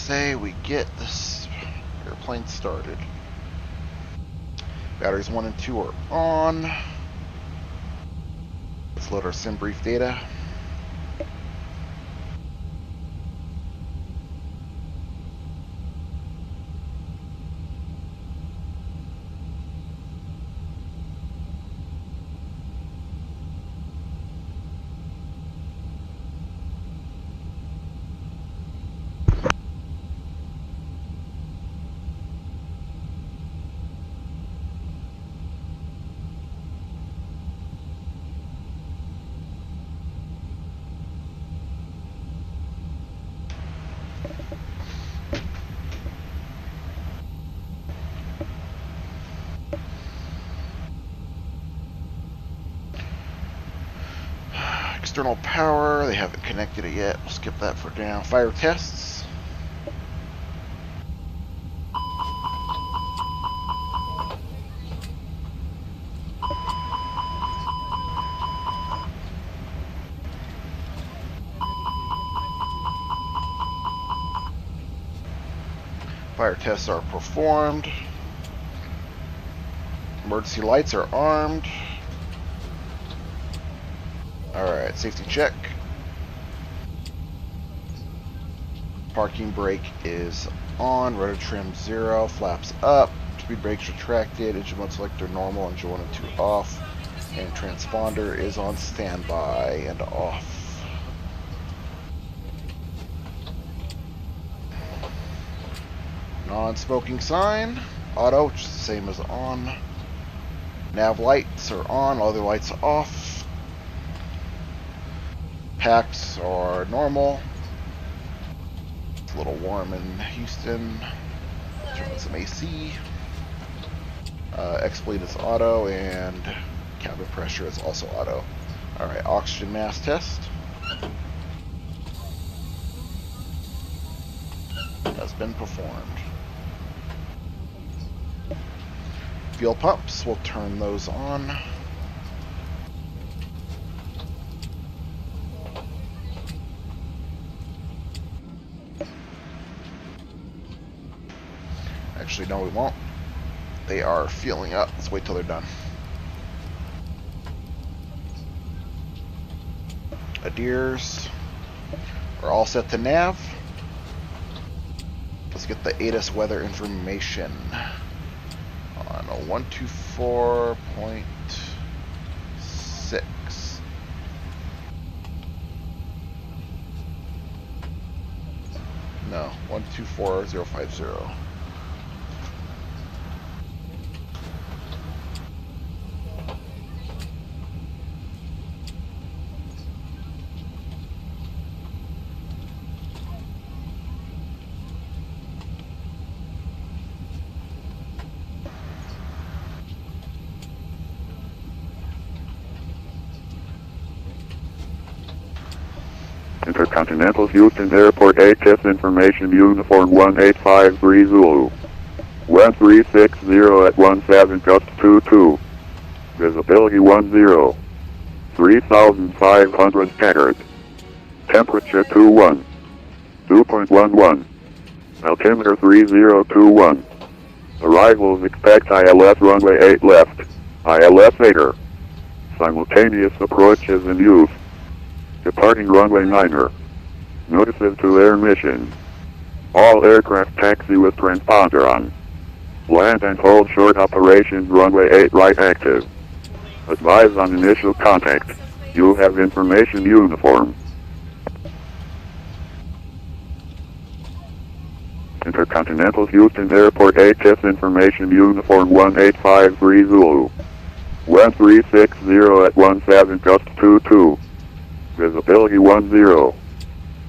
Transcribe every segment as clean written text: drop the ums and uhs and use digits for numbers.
say we get this airplane started. Batteries 1 and 2 are on. Let's load our sim brief data. External power, they haven't connected it yet. We'll skip that for now. Fire tests. Fire tests are performed. Emergency lights are armed. Alright, safety check. Parking brake is on. Rotor trim 0. Flaps up. Speed brakes retracted. Engine mode selector normal. Engine 1 and 2 off. And transponder is on standby and off. Non-smoking sign. Auto, which is the same as on. Nav lights are on. All other lights off. Packs are normal. It's a little warm in Houston. Turn on some AC. X-bleed is auto, and cabin pressure is also auto. Alright, oxygen mask test. Has been performed. Fuel pumps, we'll turn those on. Actually, no, we won't. They are fueling up. Let's wait till they're done. Adheres are all set to nav. Let's get the ATIS weather information on a 124.6. No, 124050. Intercontinental Houston Airport ATIS information uniform 1853 Zulu. 1360 at 17 gust 22. Visibility 10. 3,500 scattered. Temperature 21. 2.11. Altimeter 3021. Arrivals expect ILS runway 8 left. ILS 8er. Simultaneous approaches in use. Departing runway 9er. Notices to air mission. All aircraft taxi with transponder on. Land and hold short operations runway 8 right active. Advise on initial contact. You have information uniform. Intercontinental Houston Airport ATIS information uniform 1853 Zulu. 1360 at 17 gust 22. Visibility 10.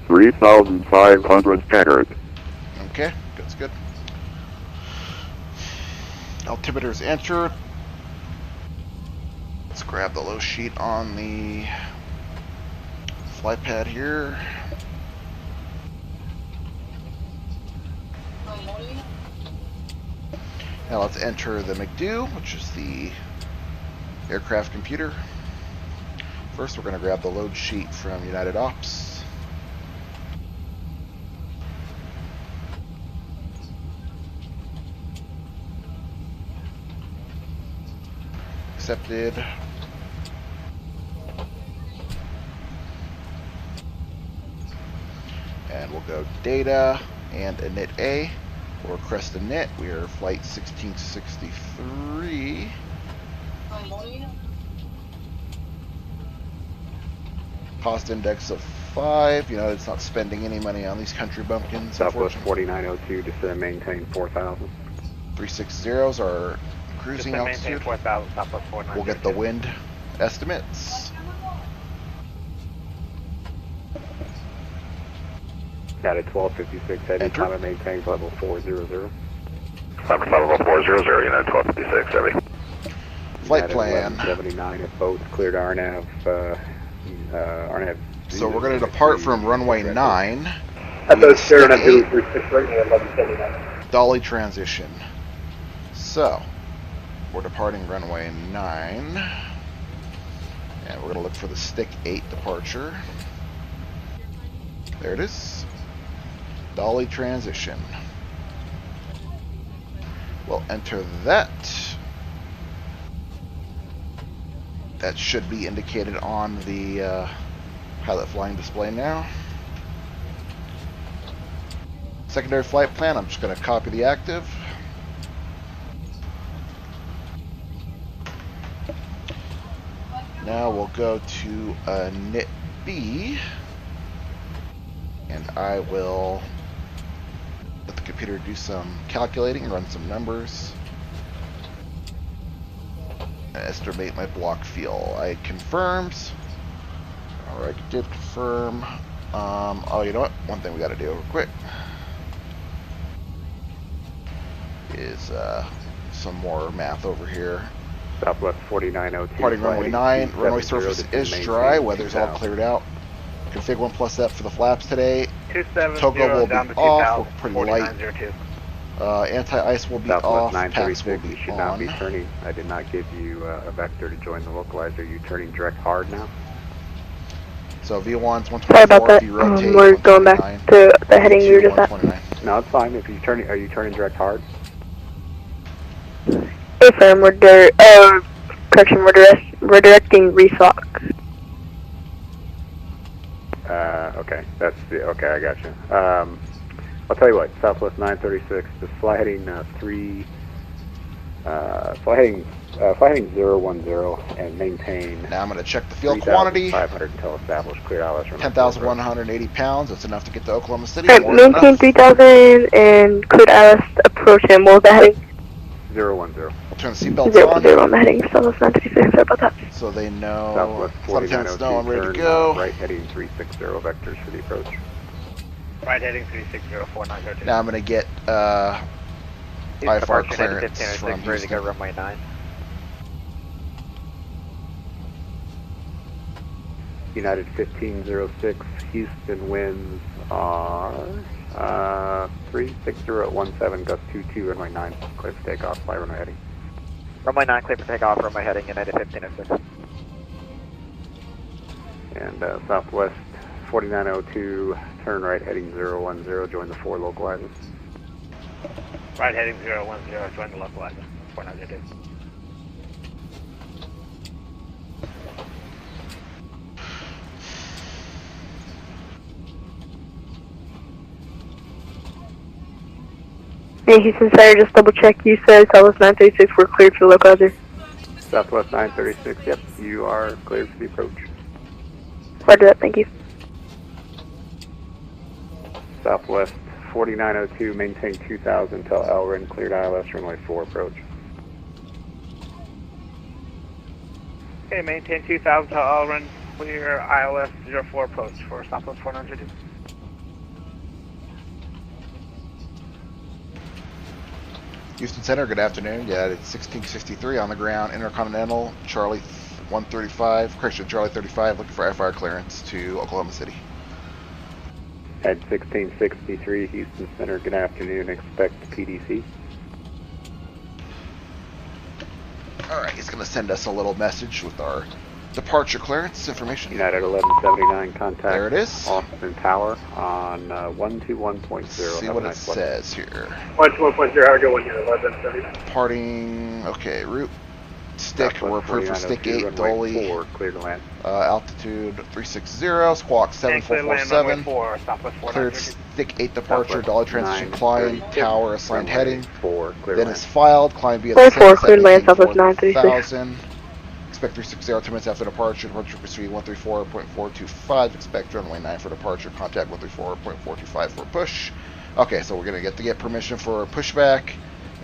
3,500 scattered. Okay, that's good. Altimeter is entered. Let's grab the low sheet on the flight pad here. Now let's enter the McDo, which is the aircraft computer. First, we're going to grab the load sheet from United Ops. accepted. And we'll go data and init A. Or crest init. We are flight 1663. Cost index of 5. You know, it's not spending any money on these country bumpkins. Southwest 4902, descend maintain 4000. 360s are cruising Descend altitude. maintain 4000, Southwest 4902. We'll get the wind estimates. United 1256, heading Enter. climate maintains level 400. Climate level 400, United 1256, heavy. Flight United plan. 1179 at boats, cleared RNAV, RNAV. So we're going to depart from runway 9. At those Stick 0936 right now, 1179. Dolly transition. So, we're departing runway 9. And we're going to look for the stick 8 departure. There it is. Dolly transition. We'll enter that. That should be indicated on the pilot flying display now. Secondary flight plan, I'm just going to copy the active. Now we'll go to init B, and I will let the computer do some calculating and run some numbers. Estimate my block fuel. I confirms. Alright, did confirm. Oh, you know what? One thing we got to do real quick is some more math over here. Southwest 4902. Departing runway 9. Runway surface is dry. Weather's all cleared out. Config 1 plus F for the flaps today. 270 Togo will be down to off. 2000, We're pretty light. 4902. Anti-ice will be Southwest off. Packs will 936, be you should not be on. turning. I did not give you a vector to join the localizer. Are you turning direct hard now? So V1's Sorry about 124. that. If you rotate, We're going back 129. to the heading we were just at. 129. No, it's fine. If you turning, are you turning direct hard? Affirm, correction, we're directing resock. Okay, that's the, okay, I got you. I'll tell you what, Southwest 936, just fly heading fly heading 010 and maintain Now I'm going to check the fuel quantity. 3,500 until established, cleared ILS. 10,180 pounds. That's enough to get to Oklahoma City. Alright, More than maintain enough. 3000 and cleared ILS approach him. What was the heading? 010. We'll turn the seatbelts 0 on on the heading. Southwest 936, sorry about that. so they know. Southwest Flight attendants know I'm 4902, ready to turn go. right heading 360 vectors for the approach. Right heading 360, 4902. Now I'm going to get IFR clearance from ready to go Houston. runway 9. United 1506, Houston winds are 360 at 17, gust 22, runway 9, clear for takeoff, fly runway heading. Runway 9 clear for takeoff, runway heading United 1506. And Southwest 4902, turn right heading 010, join the 4 localizers. Right heading 010, join the localizer, 4902. Hey, Houston Center, just double check. You said Southwest 936, we're cleared for the localizer. Southwest 936, yep, you are cleared for the approach. Roger that, thank you. Southwest 4902, maintain 2000 until LRIN, cleared ILS, runway 4 approach. Okay, maintain 2000 till all run clear ILS 04 approach for Southwest 402. Houston Center, good afternoon. Yeah, it's 1663 on the ground. Intercontinental, Charlie 135. Correction, Charlie 35, looking for FR clearance to Oklahoma City. Head 1663, Houston Center, good afternoon, expect PDC. Alright, he's going to send us a little message with our departure clearance information. United 1179, contact There it is. Austin Tower on 121.0. See Have what a it nice flight. says here. 121.0, how go 1 here, 1179. Departing, okay, route Stick, we're approved for stick 8, dolly. 4, clear to land. Altitude 360, squawk And clear to land runway 7447. 4, Southwest Cleared 4930. stick 8 departure, Southwest dolly transition climb, 936, tower assigned runway heading. 4, clear Then land. is filed, climb via Runway the 4, same cleared land, Southwest 718 936. 4000. Expect 360 2 minutes after departure. Departure pursuit 134.425. Expect runway 9 for departure. Contact 134.425 for push. Okay, so we're going to get permission for a pushback.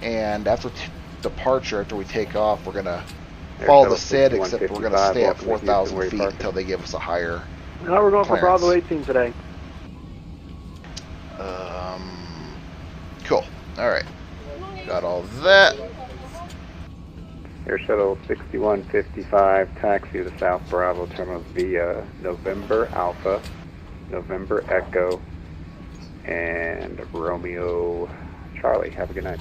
And after departure, after we take off, we're going to follow the SID, except we're going to stay at 4,000 feet until they give us a higher Now we're going for clearance. Bravo 18 today. Cool. Alright. Got all that. Air Shuttle 6155, taxi to the South Bravo terminals via November Alpha, November Echo, and Romeo Charlie. Have a good night.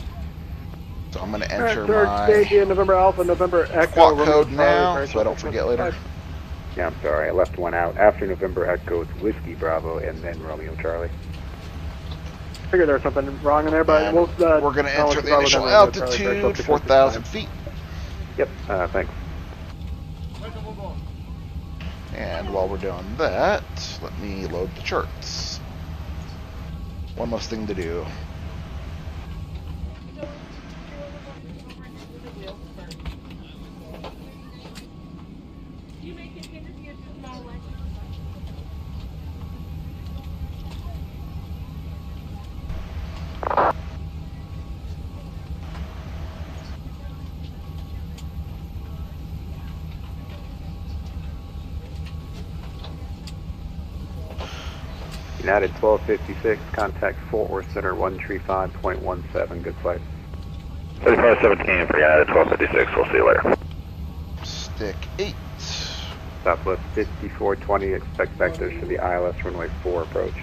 So I'm going to Alright, enter third my stage in November Alpha, November Echo. squawk Romeo code Charlie, now, Fenix, so I don't forget later. Yeah, I'm sorry, I left one out. After November Echo, it's Whiskey Bravo, and then Romeo Charlie. I figured there was something wrong in there, but And we'll, we're going to I'll enter let the you initial know when Charlie starts altitude, up to 4,000 feet. Yep, thanks. And while we're doing that, let me load the charts. One less thing to do. United 1256, contact Fort Worth Center 135.17, good flight. 3517 for United 1256, we'll see you later. Stick 8. Southwest 5420, expect vectors for the ILS runway 4 approach.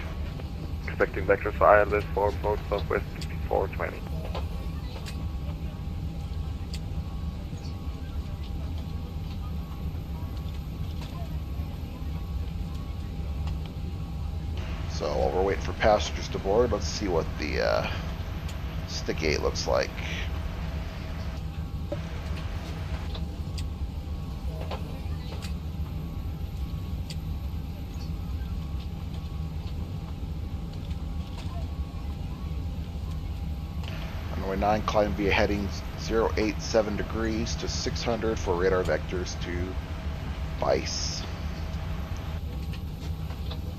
Expecting vectors for ILS 4 approach, Southwest 5420. So while we're waiting for passengers to board, let's see what the stick 8 looks like. Runway 9, climb via heading 087 degrees to 600 for radar vectors to Vice.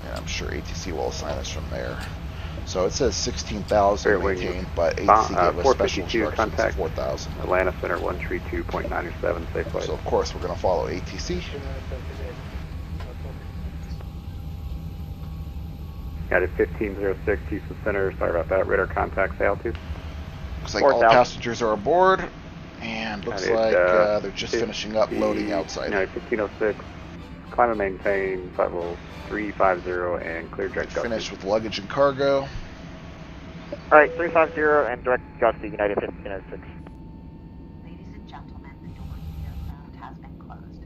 And I'm sure ATC will assign us from there. So it says 16,000 maintained, but ATC gave us special 452 instructions of contact 4,000. Atlanta Center 132.97, safe flight. So of course we're going to follow ATC. United 1506, Houston Center, sorry about that, radar contact altitude. Looks like all 4,000. passengers are aboard, and looks like they're just finishing up loading outside. United 1506, climb and maintain, flight level 350 and clear direct gusty. Finish with luggage and cargo. Alright, 350 and direct gusty, United 1506. Ladies and gentlemen, the door to the aircraft has been closed.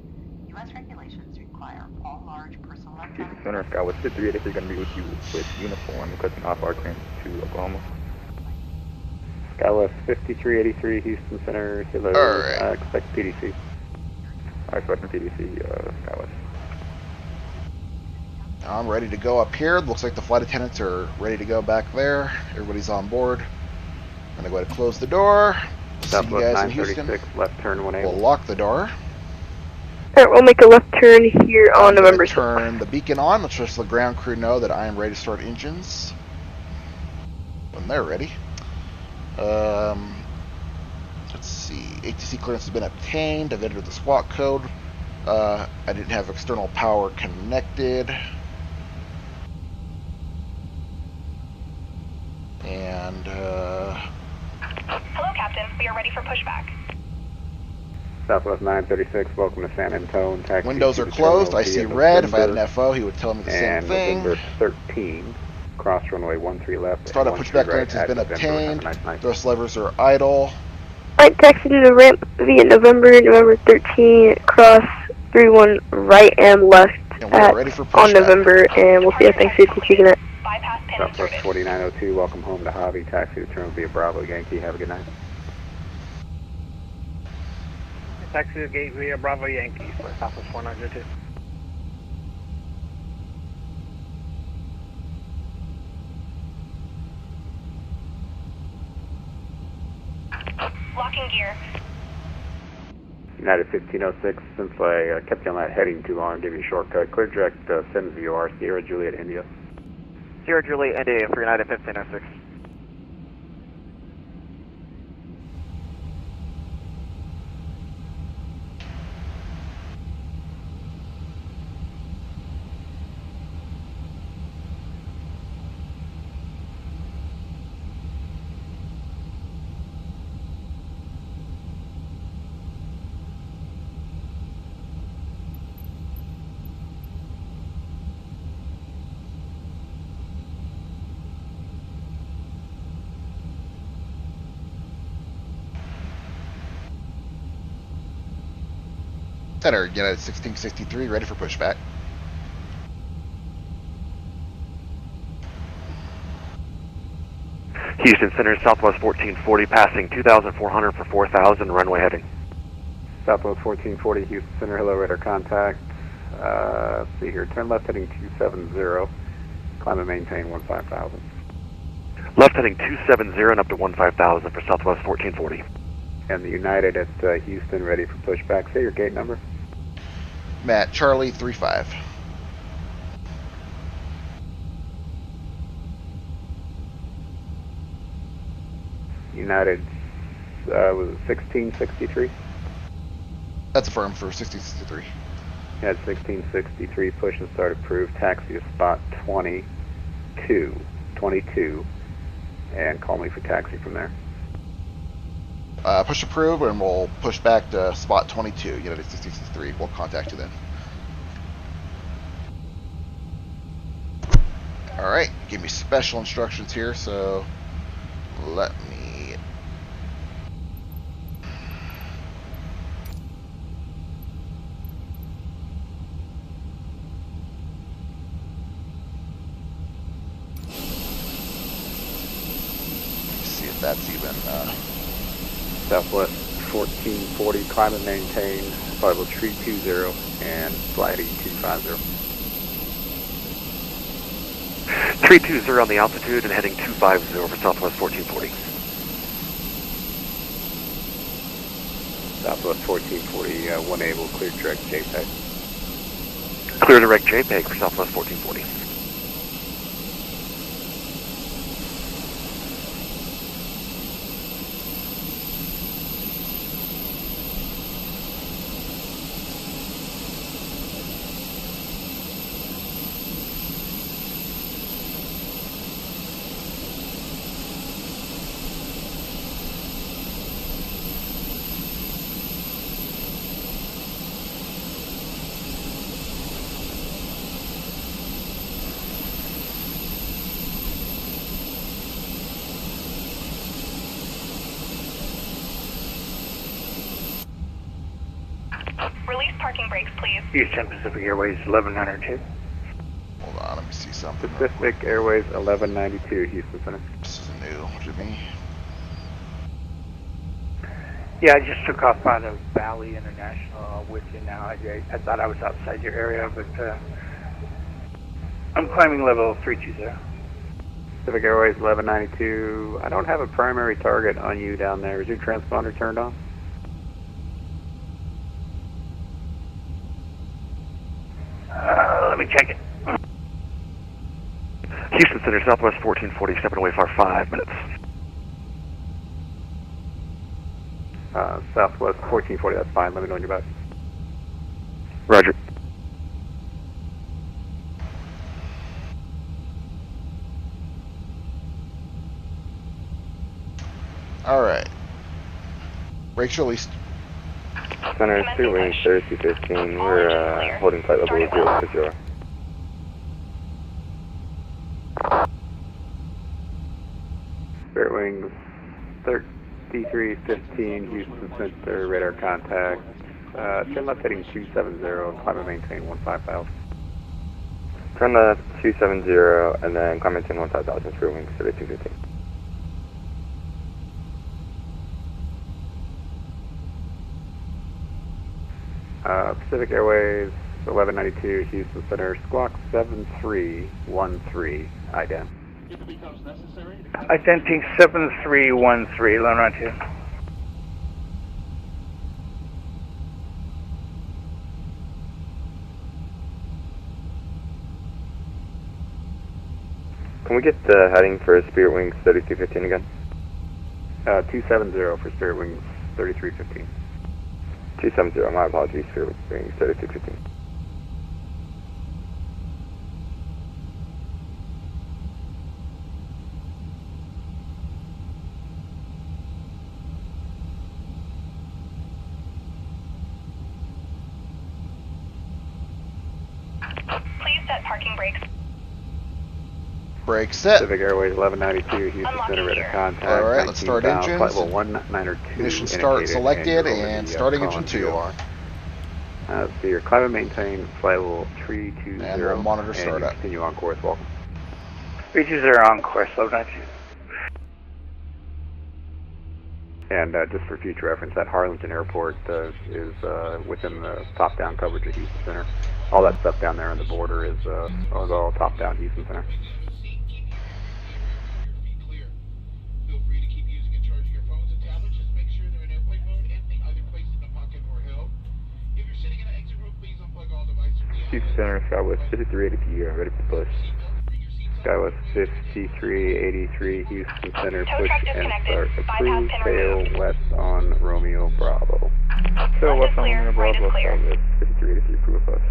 U.S. regulations require all large personal electronic... Center, Skywest 383 going to be with you with uniform, requesting off our clearance to Oklahoma. Skywest 5383, Houston Center, hello, Alright. expect PDC. Expecting PDC, Skywest. I'm ready to go up here. Looks like the flight attendants are ready to go back there. Everybody's on board. I'm gonna go ahead and close the door. See you Southwest guys in Houston. 936, left turn 18. We'll lock the door. Alright, we'll make a left turn here on I'm gonna November 6th. turn the beacon on. Let's just let the ground crew know that I am ready to start engines when they're ready. Let's see. ATC clearance has been obtained. I've entered the squawk code. I didn't have external power connected. And Hello, Captain. We are ready for pushback. Southwest 936, welcome to San Antone. Taxi windows to are the closed. terminal I see via red. If I had an November FO, he would tell me the same and thing. November 13, cross runway 13 left. Start up and pushback 13 clearance has right been at November. Have a obtained. nice night. Thrust levers are idle. Alright, taxi to the ramp via November 13, cross 31 right and left And we are ready for on pushback. November, and we'll see how things get to that. Bypass pin Southwest inserted. 4902, welcome home to Javi. Taxi to terminal via Bravo Yankee. Have a good night. taxi to gate via Bravo Yankee for Southwest 102. Locking gear. United 1506, since I kept you on that heading too long, I'll give you a shortcut. Clear direct SIMVR, Sierra Juliet India. Sierra Juliet, India for United 1506. Center, United 1663, ready for pushback. Houston Center, Southwest 1440, passing 2,400 for 4,000, runway heading. Southwest 1440, Houston Center, hello, radar contact. Let's see here, turn left heading 270, climb and maintain 15,000. Left heading 270 and up to 15,000 for Southwest 1440. And the United at Houston, ready for pushback. Say your gate number. Matt, Charlie 35. United, was it 1663? That's affirmed for 1663. United 1663, push and start approved, taxi to spot 22, and call me for taxi from there. Push approved, and we'll push back to spot 22, United 1663. We'll contact you then. Alright, give me special instructions here, so let me... see if that's even... Southwest 1440, climb and maintain, level 320, and flight 250. 320 on the altitude and heading 250 for Southwest 1440. Southwest 1440, one able, clear direct JPEG. Clear direct JPEG for Southwest 1440. Release parking brakes, please. Houston Pacific Airways 1102. Hold on, let me see something. Pacific Airways 1192, Houston Center. This is new to me. Yeah, I just took off out of Valley International with you now. I thought I was outside your area, but I'm climbing level 320. Pacific Airways 1192, I don't have a primary target on you down there. Is your transponder turned on? Let me check it. Houston Center, Southwest 1440, stepping away for 5 minutes. Southwest 1440, that's fine. Let me know when you're back. Roger. Alright. Brakes released. Center 2 wings, 3215. We're holding flight level 060. Spirit wings 3315, Houston Center, radar contact. Turn left heading 270, climb and maintain 15,000. Turn left 270 and then climb and maintain 15,000, spirit wings 3215. Pacific Airways 1192 Houston Center, squawk 7313, IDEN. Identity 7313, 1192. Can we get the heading for Spirit Wings 3315 again? 270 for Spirit Wings 3315. 270, my apologies, Spirit Wings 3315. Please set parking brakes. Brake set. Pacific Airways 1192 Houston Unlocking Center, ready gear. to contact. Alright, let's start 19,000, engines. Flight level 192. Ignition start selected and starting engine 2. So your climb and maintain flight level 320. And we'll monitor and startup. Continue on course, welcome. 320 on course, 1192. And just for future reference, that Harlingen Airport is within the top-down coverage of Houston Center. All that stuff down there on the border is all top-down Houston Center. Houston Center, Skywest 5383, ready for push. Skywest 5383, Houston Center, Tow push truck and disconnected. start. Bypass Approved, pin tail removed. west on Romeo Bravo. So Left what's is on clear, the right is Bravo, clear. Skywest 5383, approve push.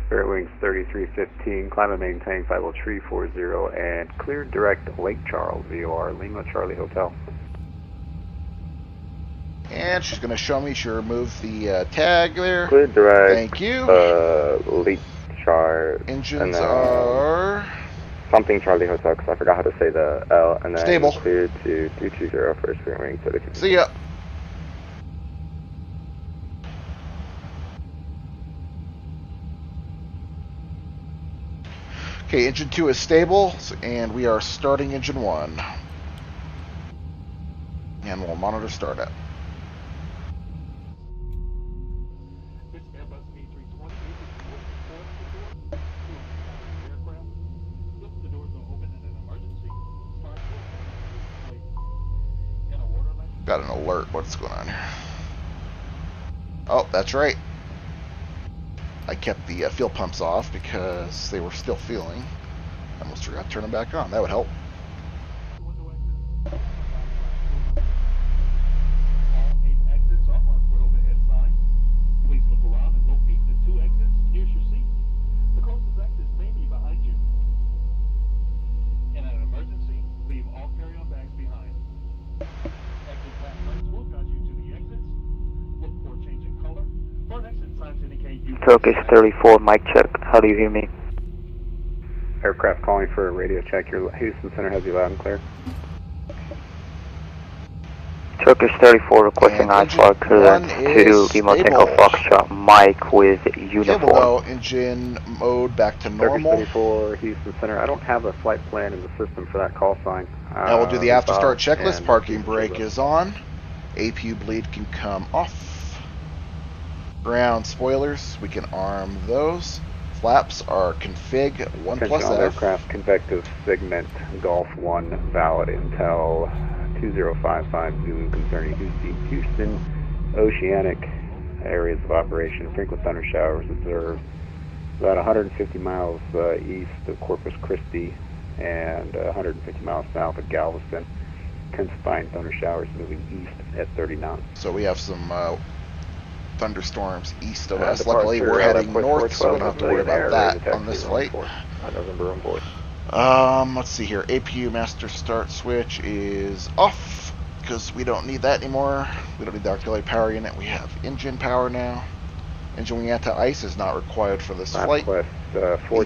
Spirit Wings 3315, climb and maintain flight level 340 and clear direct Lake Charles, VOR, Lima Charlie Hotel. And she's going to show me she removed the tag there. Clear direct. Thank you. Lake Charles. Engines are something Charlie Hotel, because I forgot how to say the L, and then stable. Clear to 320 for Spirit Wings 3315. See ya. Okay, engine 2 is stable, and we are starting engine 1. And we'll monitor startup. Got an alert. What's going on here? Oh, that's right. I kept the fuel pumps off because they were still fueling. I almost forgot to turn them back on. That would help. Turkish 34, mic check. How do you hear me? Aircraft calling for a radio check. Your Houston Center has you loud and clear. Turkish 34 requesting IFR clearance to Lima Tango Foxtrot, Mike with uniform. Stable though, engine mode back to normal. Turkish 34, Houston Center. I don't have a flight plan in the system for that call sign. Now we'll do the after start checklist. Parking brake is on. APU bleed can come off. Ground spoilers, we can arm those. Flaps are config 1 plus F. Aircraft convective segment Golf 1 valid Intel 2055 Zulu concerning Houston oceanic areas of operation. Frequent thunder showers observed about 150 miles east of Corpus Christi and 150 miles south of Galveston. Intensifying thunder showers moving east at 30 knots. So we have some thunderstorms east of us. Luckily, we're heading north, so we don't have to worry about that on this flight. November on board. Let's see here. APU master start switch is off because we don't need that anymore. We don't need the auxiliary power unit. We have engine power now. Engine wing anti-ice is not required for this flight.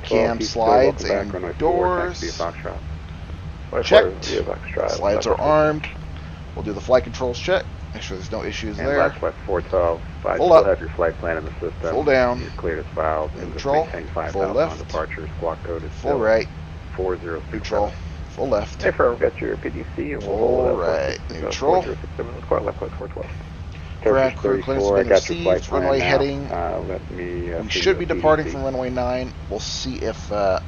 Cam slides and doors. Checked. Slides are armed. We'll do the flight controls check. Make sure there's no issues and there. West 412. I Full still up. have your flight plan in the system. Full down. You're cleared as filed. Control. Full left. Departure. Squawk code is Full right. 4037. Control. Full left. Hey, firm, got your PDC and we'll All right, neutral. 4067 with car left, plus 412. Ground crew clearance has been received. Runway heading. Let me. We should be departing from runway 9. We'll see if. What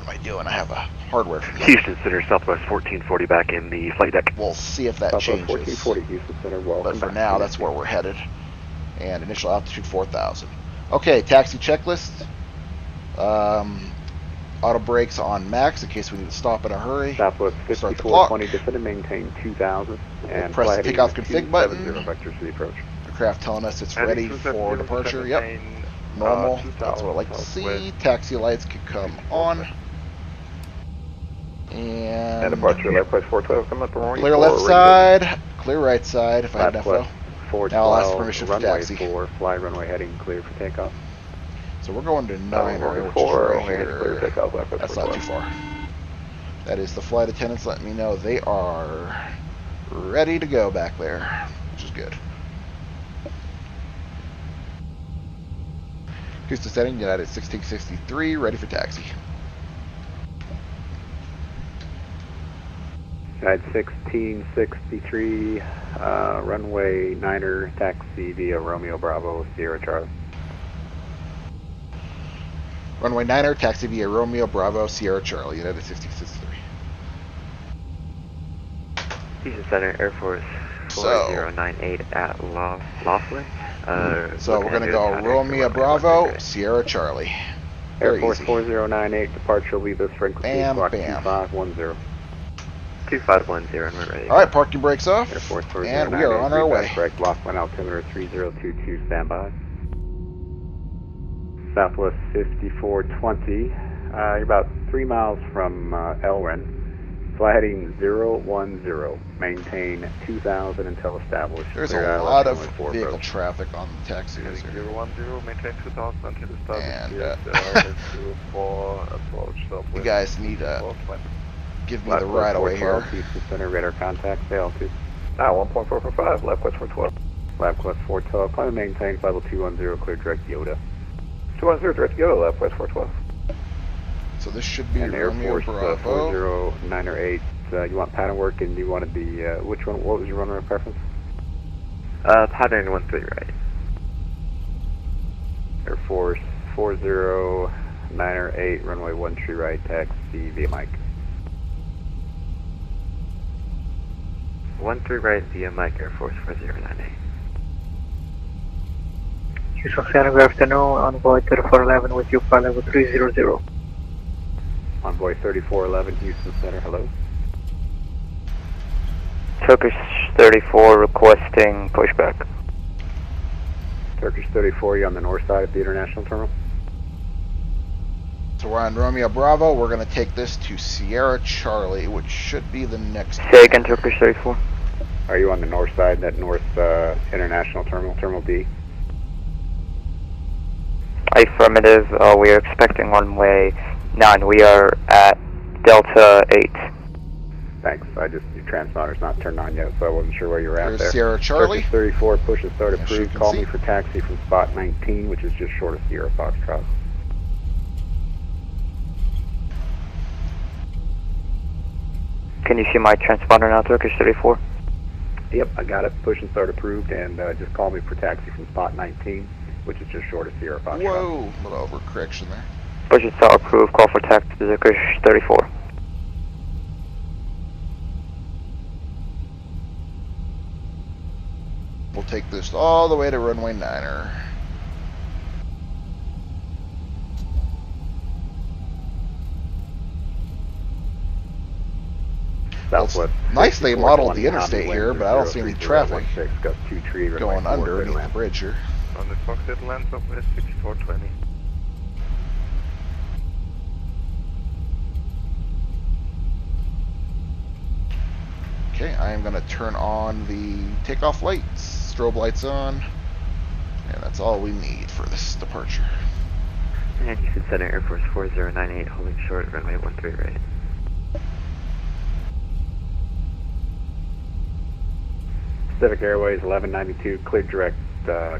am I doing? I have a hardware. Houston Center, Southwest 1440 back in the flight deck. We'll see if that Southwest changes. 1440 Houston Center. But for now, that's where we're headed. And initial altitude 4,000. Okay, taxi checklist. Auto brakes on max in case we need to stop in a hurry. Southwest 5420, descend and maintain 2,000. And press the takeoff config button. Vectors to the approach. Aircraft telling us it's ready for departure. Yep. Normal. That's what I like to see. Taxi lights can come on. And departure left, place 412. Come up the clear left side. Clear right side if I have info. Now I'll ask permission for taxi. Runway 4, fly runway heading clear for takeoff. So we're going to 9 which is right here. That's not too far. That is the flight attendants letting me know they are ready to go back there, which is good. Houston setting, United 1663, ready for taxi. United 1663, runway 9er, taxi via Romeo Bravo, Sierra Charlie. Runway 9er, taxi via Romeo Bravo, Sierra Charlie, United 1663. Houston Center, Air Force 4098 at Laughlin. So we're going to go Romeo Bravo, Sierra Charlie. Air Force 4098, departure will be this frequency, bam, clock bam. 2510. 2510, and we're ready. Alright, parking brakes off, Air Force and we are on our way. Correct, Laughlin altimeter 3022, standby. Southwest 5420, you're about 3 miles from Elrin. Fly heading 010, maintain 2000 until established. There's a lot of vehicle traffic on the taxi. Heading 010, maintain 2000 until established. And you guys need to give me the right away here. Houston Center, radar contact, stay altitude. 1.445, left quest 412. Left quest 412, climb and maintain, level 210, clear direct Yoda. 210, direct Yoda, left quest 412. So this should be and Air Force 4098. You want pattern work, and you wanted the which one? What was your runway preference? Pattern 13 right. Air Force 4098, runway 13 right, taxi via Mike. 13 right via Mike, Air Force 4098. Houston Center, good afternoon. Envoy 3411 with you, flight level 300. Envoy 3411, Houston Center, hello. Turkish 34 requesting pushback. Turkish 34, you on the north side of the international terminal? So we're on Romeo Bravo. We're going to take this to Sierra Charlie, which should be the next. Say again, Turkish 34. Are you on the north side, that north international terminal, Terminal D? Affirmative. We are expecting runway 9. We are at Delta 8. Thanks. Your transponder's not turned on yet, so I wasn't sure where you were at there. Sierra Charlie. Turkish 34, push and start approved. Call me for taxi from spot 19, which is just short of Sierra Foxtrot. Can you see my transponder now, Turkish 34? Yep, I got it. Push and start approved, and just call me for taxi from spot 19, which is just short of Sierra Foxtrot. Whoa, a little overcorrection there. Push and start approved. Call for taxi to Turkish 34. We'll take this all the way to runway 9er. Southwest. Nice they modeled the interstate here, but I don't see any traffic going underneath the bridge here. On the Fox land, Southwest 6420. Okay, I am going to turn on the takeoff lights, strobe lights on, and that's all we need for this departure. And Houston Center, Air Force 4098, holding short, runway 13 right. Pacific Airways 1192, clear direct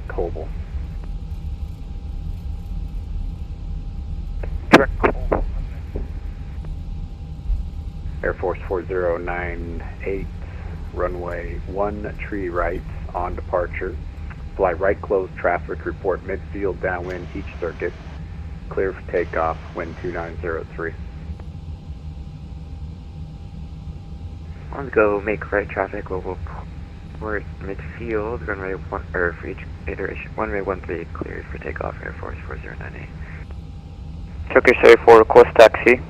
Coble. Direct Coble. Air Force 4098, runway 1 tree right on departure. Fly right closed traffic, report midfield downwind each circuit. Clear for takeoff, wind 2903. Let's go make right traffic, local port midfield, runway 1, or for each iteration, runway 13 cleared for takeoff, Air Force 4098. Turkish 34, request taxi.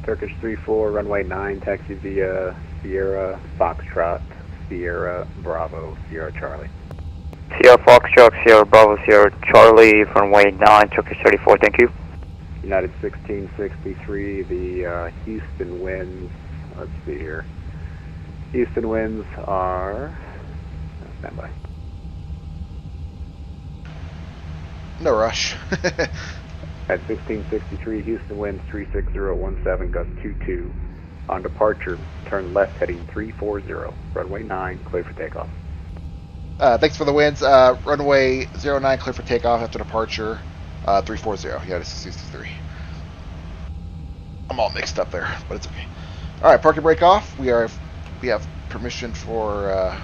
Turkish 34, runway 9, taxi via Sierra Foxtrot, Sierra Bravo, Sierra Charlie. Sierra Foxtrot, Sierra Bravo, Sierra Charlie, runway 9, Turkish 34, thank you. United 1663, the Houston winds, let's see here. Houston winds are, stand by. No rush. At 1663, Houston winds 36017, gust 22. On departure, turn left heading 340, runway 9, clear for takeoff. Thanks for the winds. Runway 09, clear for takeoff after departure. 340, United 63. I'm all mixed up there, but it's okay. All right, park and break off. We have permission for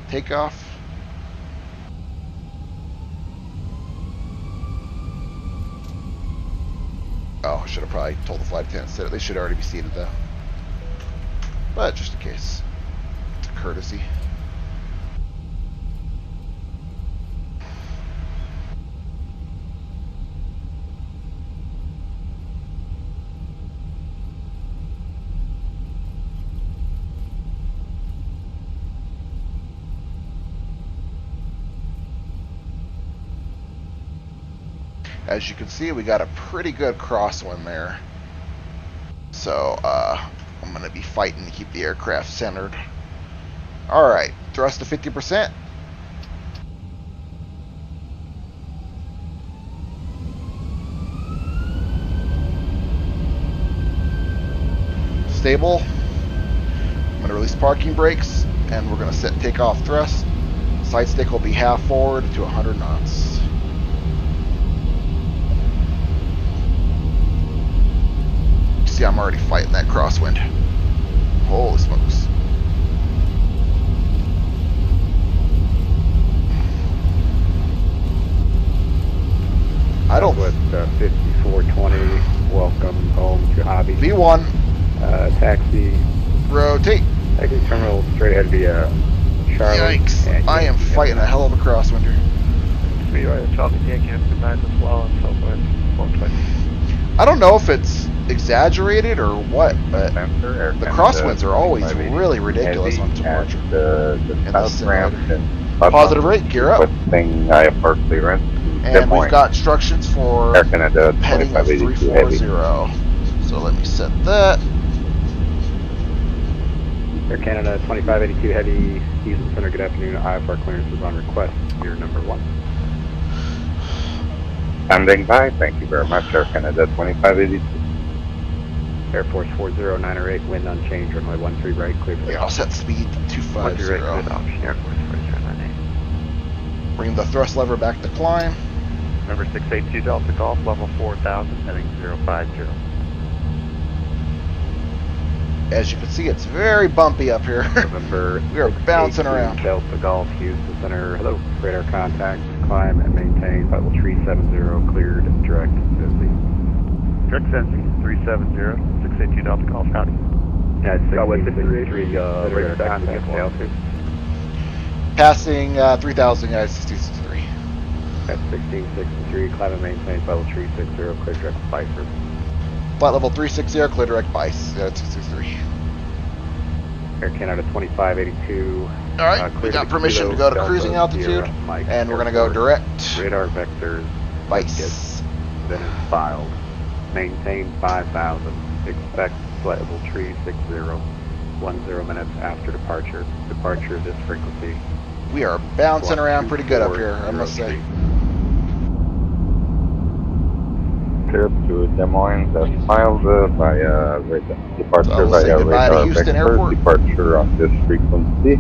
takeoff. Oh, I should have probably told the flight attendants that they should already be seated though. But just in case, it's a courtesy. As you can see, we got a pretty good crosswind there. So, I'm going to be fighting to keep the aircraft centered. Alright, thrust to 50%. Stable. I'm going to release parking brakes, and we're going to set takeoff thrust. Side stick will be half forward to 100 knots. See, I'm already fighting that crosswind. Holy smokes. I don't... With 5420, welcome home to Hobby. V1. Taxi. Rotate. Taxi terminal straight ahead via Charlie. Yikes. I am fighting a hell of a crosswind here. We are Charlie Yankee good night as well on Southwest 420. I don't know if it's exaggerated or what, but the crosswinds are always really ridiculous on departure. The south ramp Positive rate, gear up. Thing I have park clearance. And we've got instructions for Air Canada heading of 340. So let me set that. Air Canada 2582 Heavy, Houston Center, good afternoon. IFR clearance is on request. You're number 1. Standing by, thank you very much. Air Canada 2582. Air Force 4098, wind unchanged, runway 13 right, clear for the I'll set speed 250. Right, good option, Air Force 4098. Bring the thrust lever back to climb. Number 682 Delta Golf, level 4000, heading 050. As you can see, it's very bumpy up here. November we are bouncing around. Delta Golf, Houston Center, hello, radar contact, climb and maintain, level 370, cleared, direct, busy. Direct sensing, 370, 682 Delta Golf, howdy. Yeah, 1663, radar contact, altitude. Passing 3000, United 63. At 1663, climb and maintain, level 360, clear direct Spicer. Flight level 360, clear direct BICE, United 63. Air Canada 2582. Alright, we got permission to go to cruising altitude, and we're going to go direct. Radar vectors. BICE. Then it's filed. Maintain 5000. Expect flight level 360. 10 minutes after departure. Departure this frequency. We are bouncing around pretty good up here, I must say. Clear to Des Moines as filed by departure via radar vector. Departure on this frequency.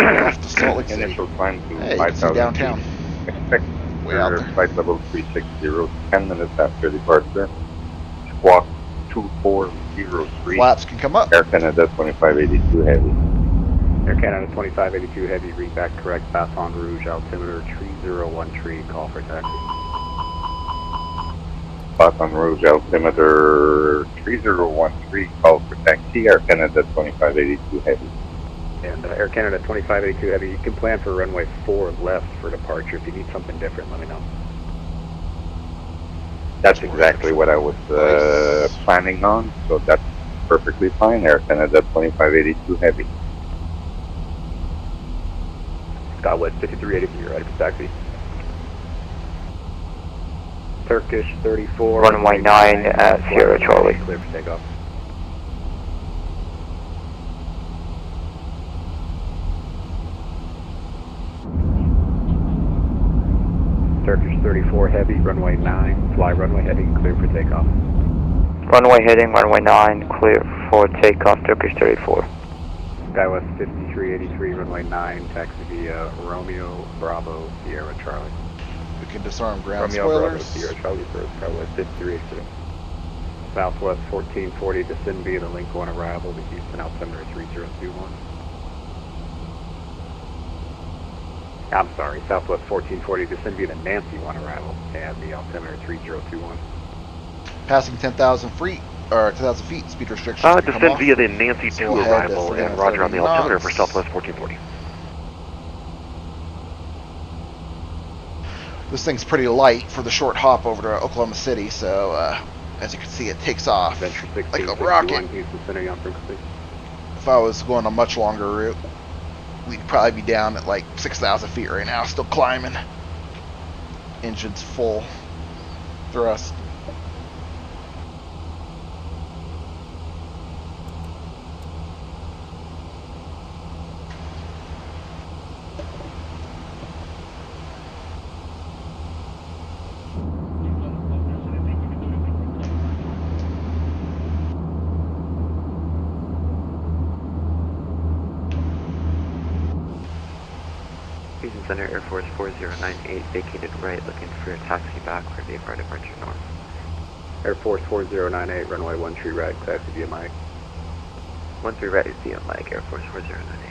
Off to Salt Lake City. Initial climb to hey, 5000 downtown. Expect way out there. Flight level 360, 10 minutes after departure. Squawk 2403. Flaps can come up. Air Canada 2582 Heavy. Air Canada 2582 Heavy, read back correct, Baton Rouge, altimeter 3013, call for taxi. Baton Rouge, altimeter 3013, call for taxi, Air Canada 2582 Heavy. And Air Canada 2582 Heavy, you can plan for runway 4 left for departure. If you need something different, let me know. That's exactly what I was planning on, so that's perfectly fine. Air Canada 2582 Heavy. West 5383, ready for taxi. Turkish 34. Runway 9 at Sierra Charlie. Clear for takeoff. Turkish 34 Heavy, runway 9, fly runway heading, clear for takeoff. Runway heading, runway 9, clear for takeoff, Turkish 34. Skywest 5383, runway 9, taxi via Romeo, Bravo, Sierra Charlie. We can disarm ground Romeo, spoilers. Bravo, Sierra Charlie for Skywest 5383. Southwest 1440, descend via the Link 1 arrival to Houston, altimeter 3021. I'm sorry, Southwest 1440, descend via the Nancy 1 arrival and the altimeter 3021. Passing 10,000 feet, or 10,000 feet, speed restrictions. Descend via the Nancy 2 arrival and roger on the altimeter for Southwest 1440. This thing's pretty light for the short hop over to Oklahoma City, so as you can see, it takes off like a rocket. If I was going a much longer route, we'd probably be down at like 6,000 feet right now, still climbing. Engine's full thrust. Houston Center, Air Force 4098, vacated right, looking for a taxi back for VFR departure north. Air Force 4098, runway 13 right, taxi via Mike. 13 right is via Mike, Air Force 4098.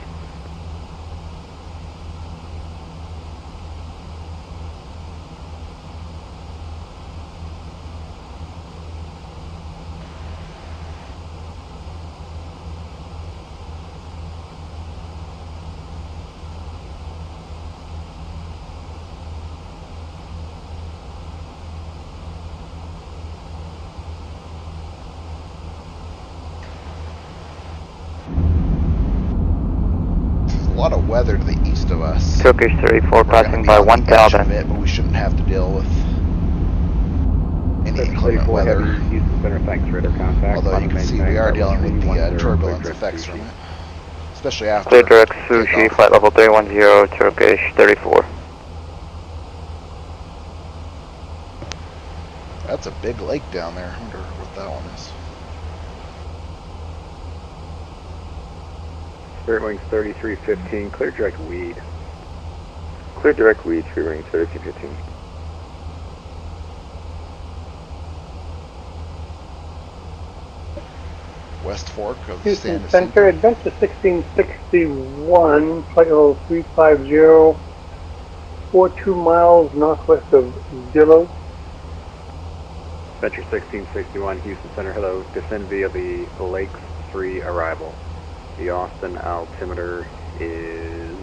A lot of weather to the east of us. Turkish 34 passing by 1,000. But we shouldn't have to deal with any inclement weather. Although you can see we are dealing with the turbulence effects from it, especially after. Clear direct Sushi, flight level 310, Turkish 34. That's a big lake down there. I wonder what that one is. Spirit Wings 3315, clear direct Weed. Clear direct Weed, Spirit Wings 3315. West Fork of Houston San Center, Adventure 1661, flight level 350, 42 miles northwest of Dillo. Adventure 1661, Houston Center, hello, descend via the Lakes 3 arrival. The Austin altimeter is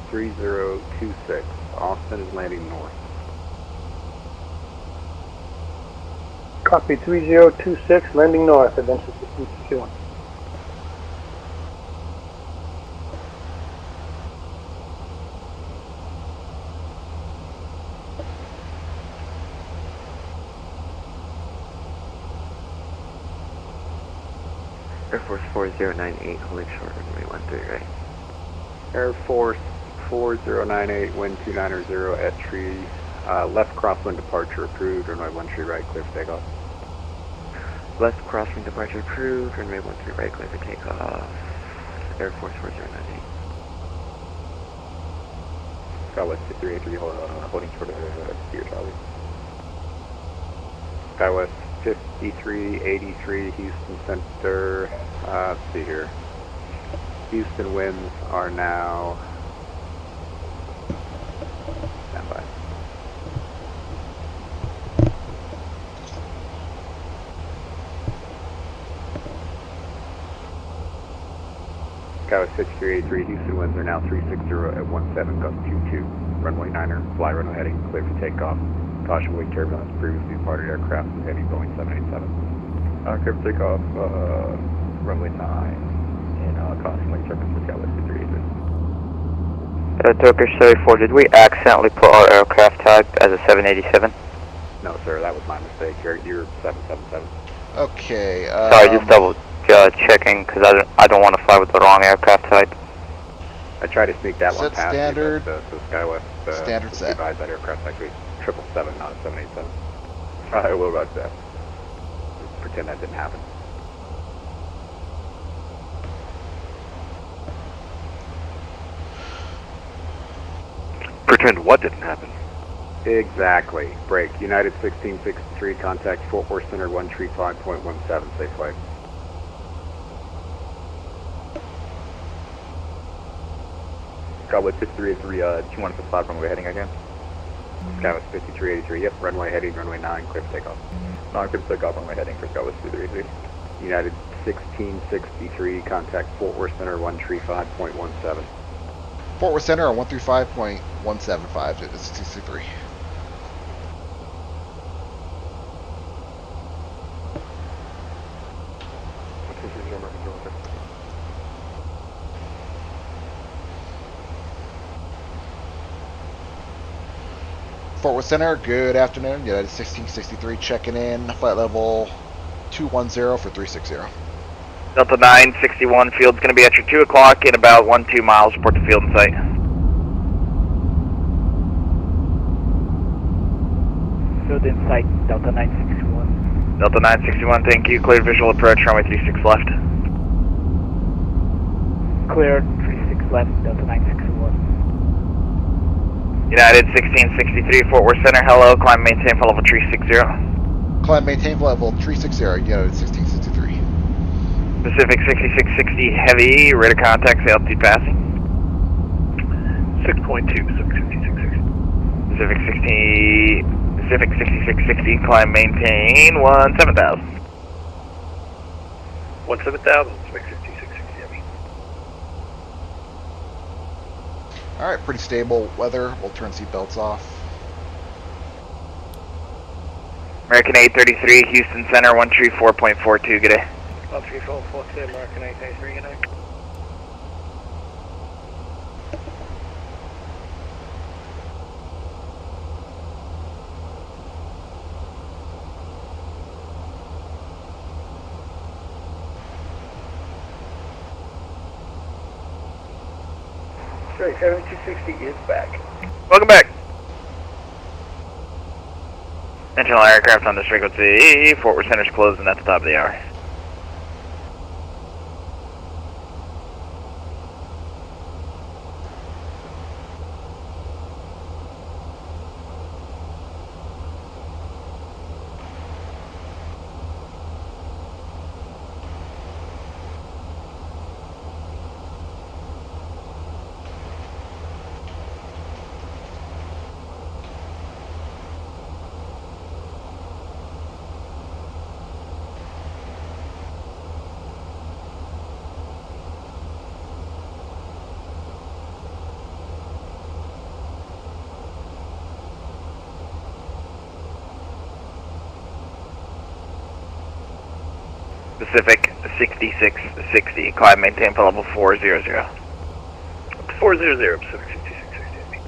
3026. Austin is landing north. Copy 3026, landing north, Adventure 1661. Air Force 4098, holding short runway 13 right. Air Force 4098, wind 290 at tree. Left crosswind departure approved, runway 13 right, clear for takeoff. Left crosswind departure approved, runway 13 right, clear for takeoff. Air Force 4098. Skywest 5383, holding short of Sierra Charlie. Skywest 5383 Houston Center. Let's see here. Houston winds are now. Stand by. Skywest 5383 Houston winds are now 360 at 17 gust 22. Runway 9er, fly runway heading, clear for takeoff. Caution wake turbulence, previously departed aircraft heading Boeing 787. Clear for takeoff, runway 9, and caution wake turbulence for Skywest 5383. Turkish 34, did we accidentally put our aircraft type as a 787? No, sir, that was my mistake. You're 777. Okay. Sorry, just double checking because I don't want to fly with the wrong aircraft type. I tried to sneak that one past standard. you, but the Skywest Standard set. advised that aircraft's actually 777, not a 787. I will roger that. Just pretend that didn't happen. Pretend what didn't happen? Exactly. Break. United 1663, contact Fort Worth Center 135.17, safe flight. Skywest 5383, do you want to put flat runway heading again? Skywest 5383, yep, runway heading, runway 9, clear for takeoff. Non-clear for takeoff, runway heading for Skywest 5383. United 1663, contact Fort Worth Center 135.17. Fort Worth Center on 135.175 to 63. Fort Worth Center, good afternoon. United 1663 checking in. Flight level 210 for 360. Delta 961, field's going to be at your 2 o'clock in about 12 miles. Report to field in sight. Field in sight, Delta 961. Delta 961, thank you. Cleared visual approach, runway 36 left. Cleared, 36 left, Delta 961. United 1663, Fort Worth Center, hello. Climb maintain for level 360. Climb maintain for level 360, United 1663. Pacific 6660 Heavy, rate of contact, say altitude passing. 6.2, Pacific 6660. Pacific 6660, climb maintain 17,000. 17,000, Pacific 6660 Heavy. Alright, pretty stable weather. We'll turn seatbelts off. American 833, Houston Center, 134.42, good day. 134.42, American 833, good day. Straight 7260 is back. Welcome back. Internal aircraft on this frequency. Fort Worth Center's closing at the top of the hour. Pacific 6660, climb maintain for level 400. 400, Pacific 6660.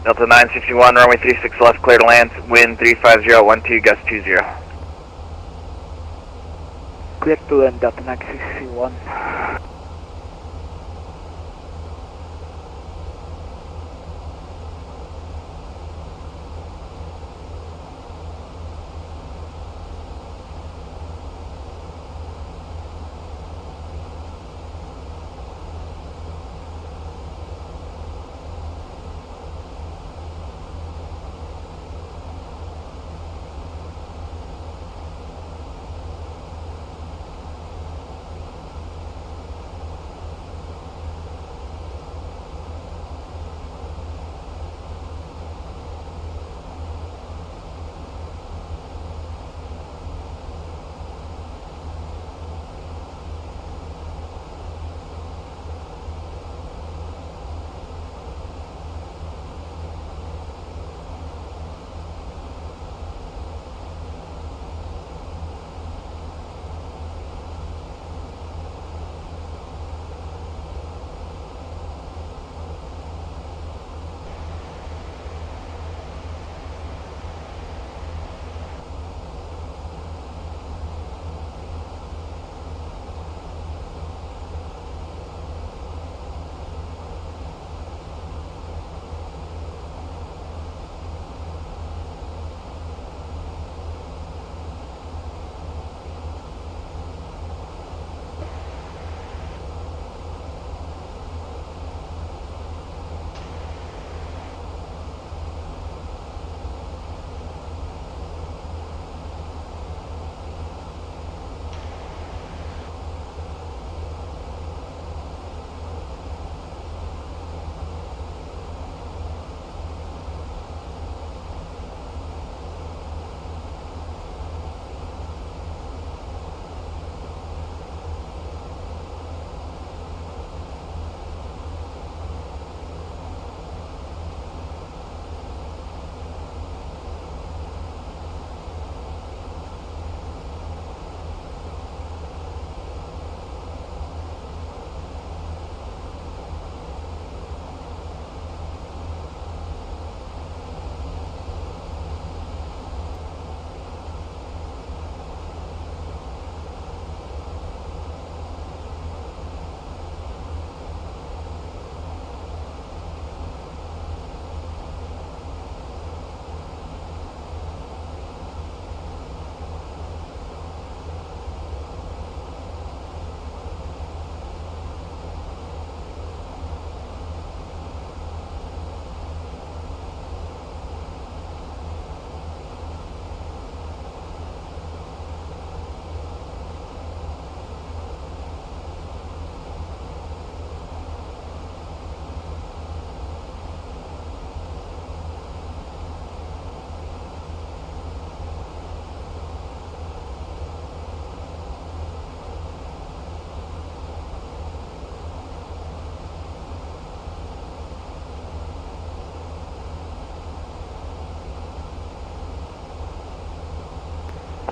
Delta 961, runway 36 left, clear to land, wind 350, 12, gust 20. Clear to land Delta 961.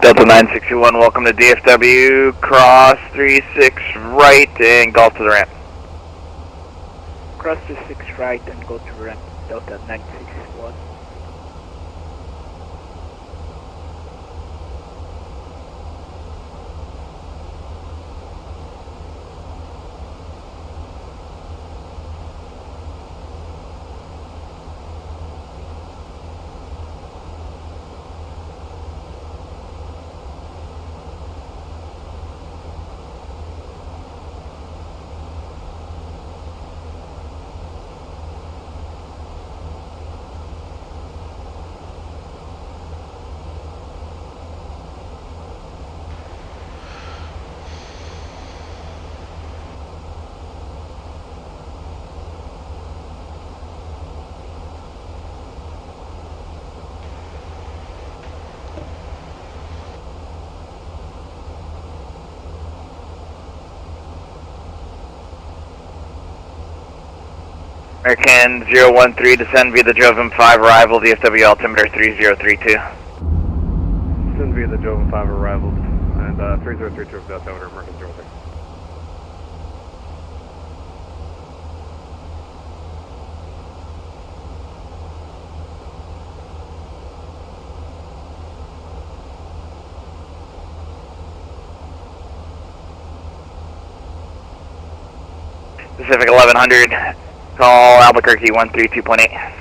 Delta 961, welcome to DFW, cross 36 right and golf to the ramp. Cross 36 right and go to ramp, Delta 961. American 013, descend via the Joven 5 arrival, DFW altimeter 3032. Descend via the Joven 5 arrival, and 3032 of the altimeter, American 03. Pacific 1100, call Albuquerque 132.8.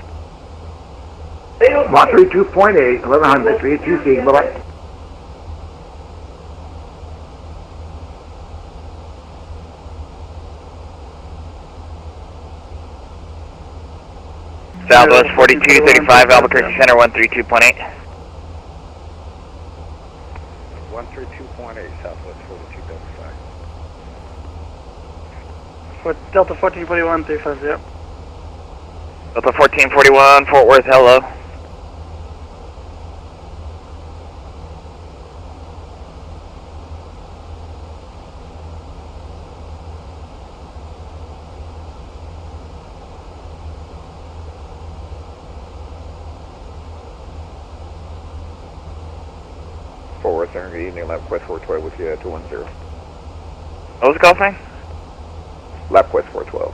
132.8, 1100, 32 feet, bye-bye. Southwest 4235, Albuquerque Center 132.8. 132.8, Southwest 4235. Delta 1441, 350. Delta 1441, Fort Worth, hello. Fort Worth Center, good evening, LabQuest 412 with you, 210. What was the call sign? LabQuest 412.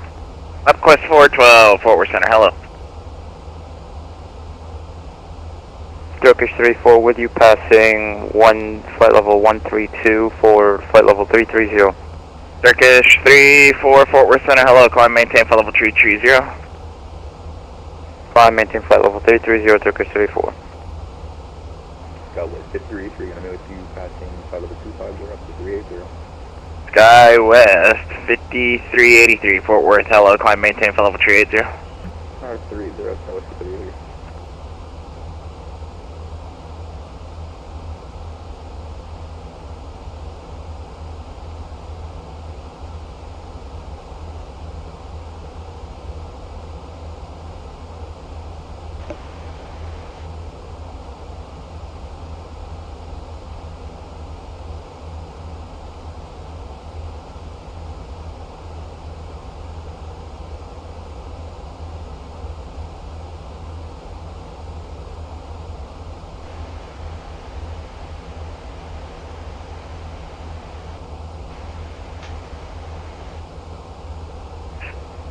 LabQuest 412, Fort Worth Center, hello. Turkish 34 with you, passing flight level 132 for flight level 330. Turkish 34, Fort Worth Center, hello, climb maintain flight level 330. Climb maintain flight level 330, Turkish 34. Skywest 533, gonna be with you, passing flight level 250 up to 380. Skywest 5383, Fort Worth, hello, climb maintain flight level 380. 30, Skywest 380.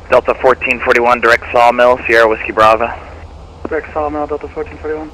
Delta 1441, direct sawmill, Sierra Whiskey Bravo. Direct sawmill, Delta 1441.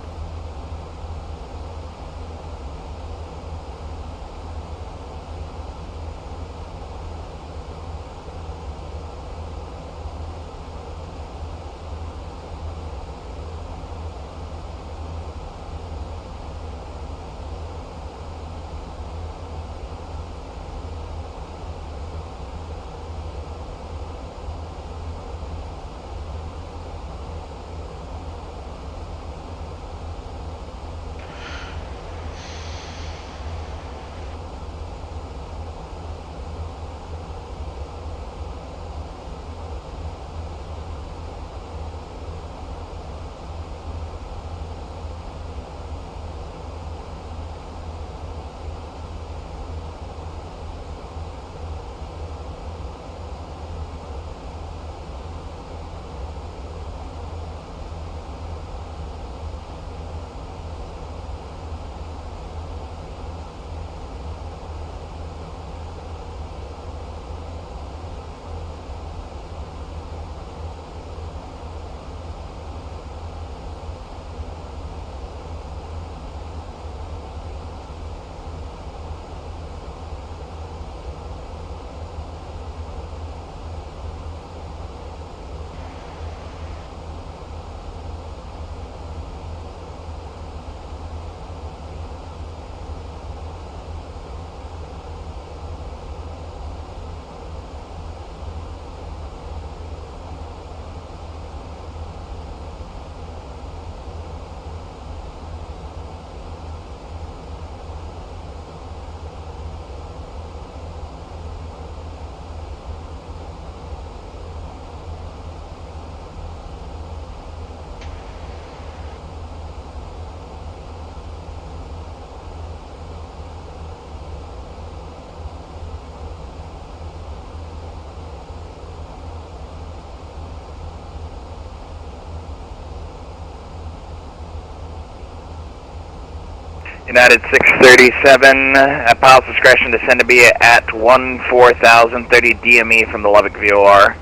United 637, at pilot's discretion, descend to be at 4030 DME from the Lubbock VOR.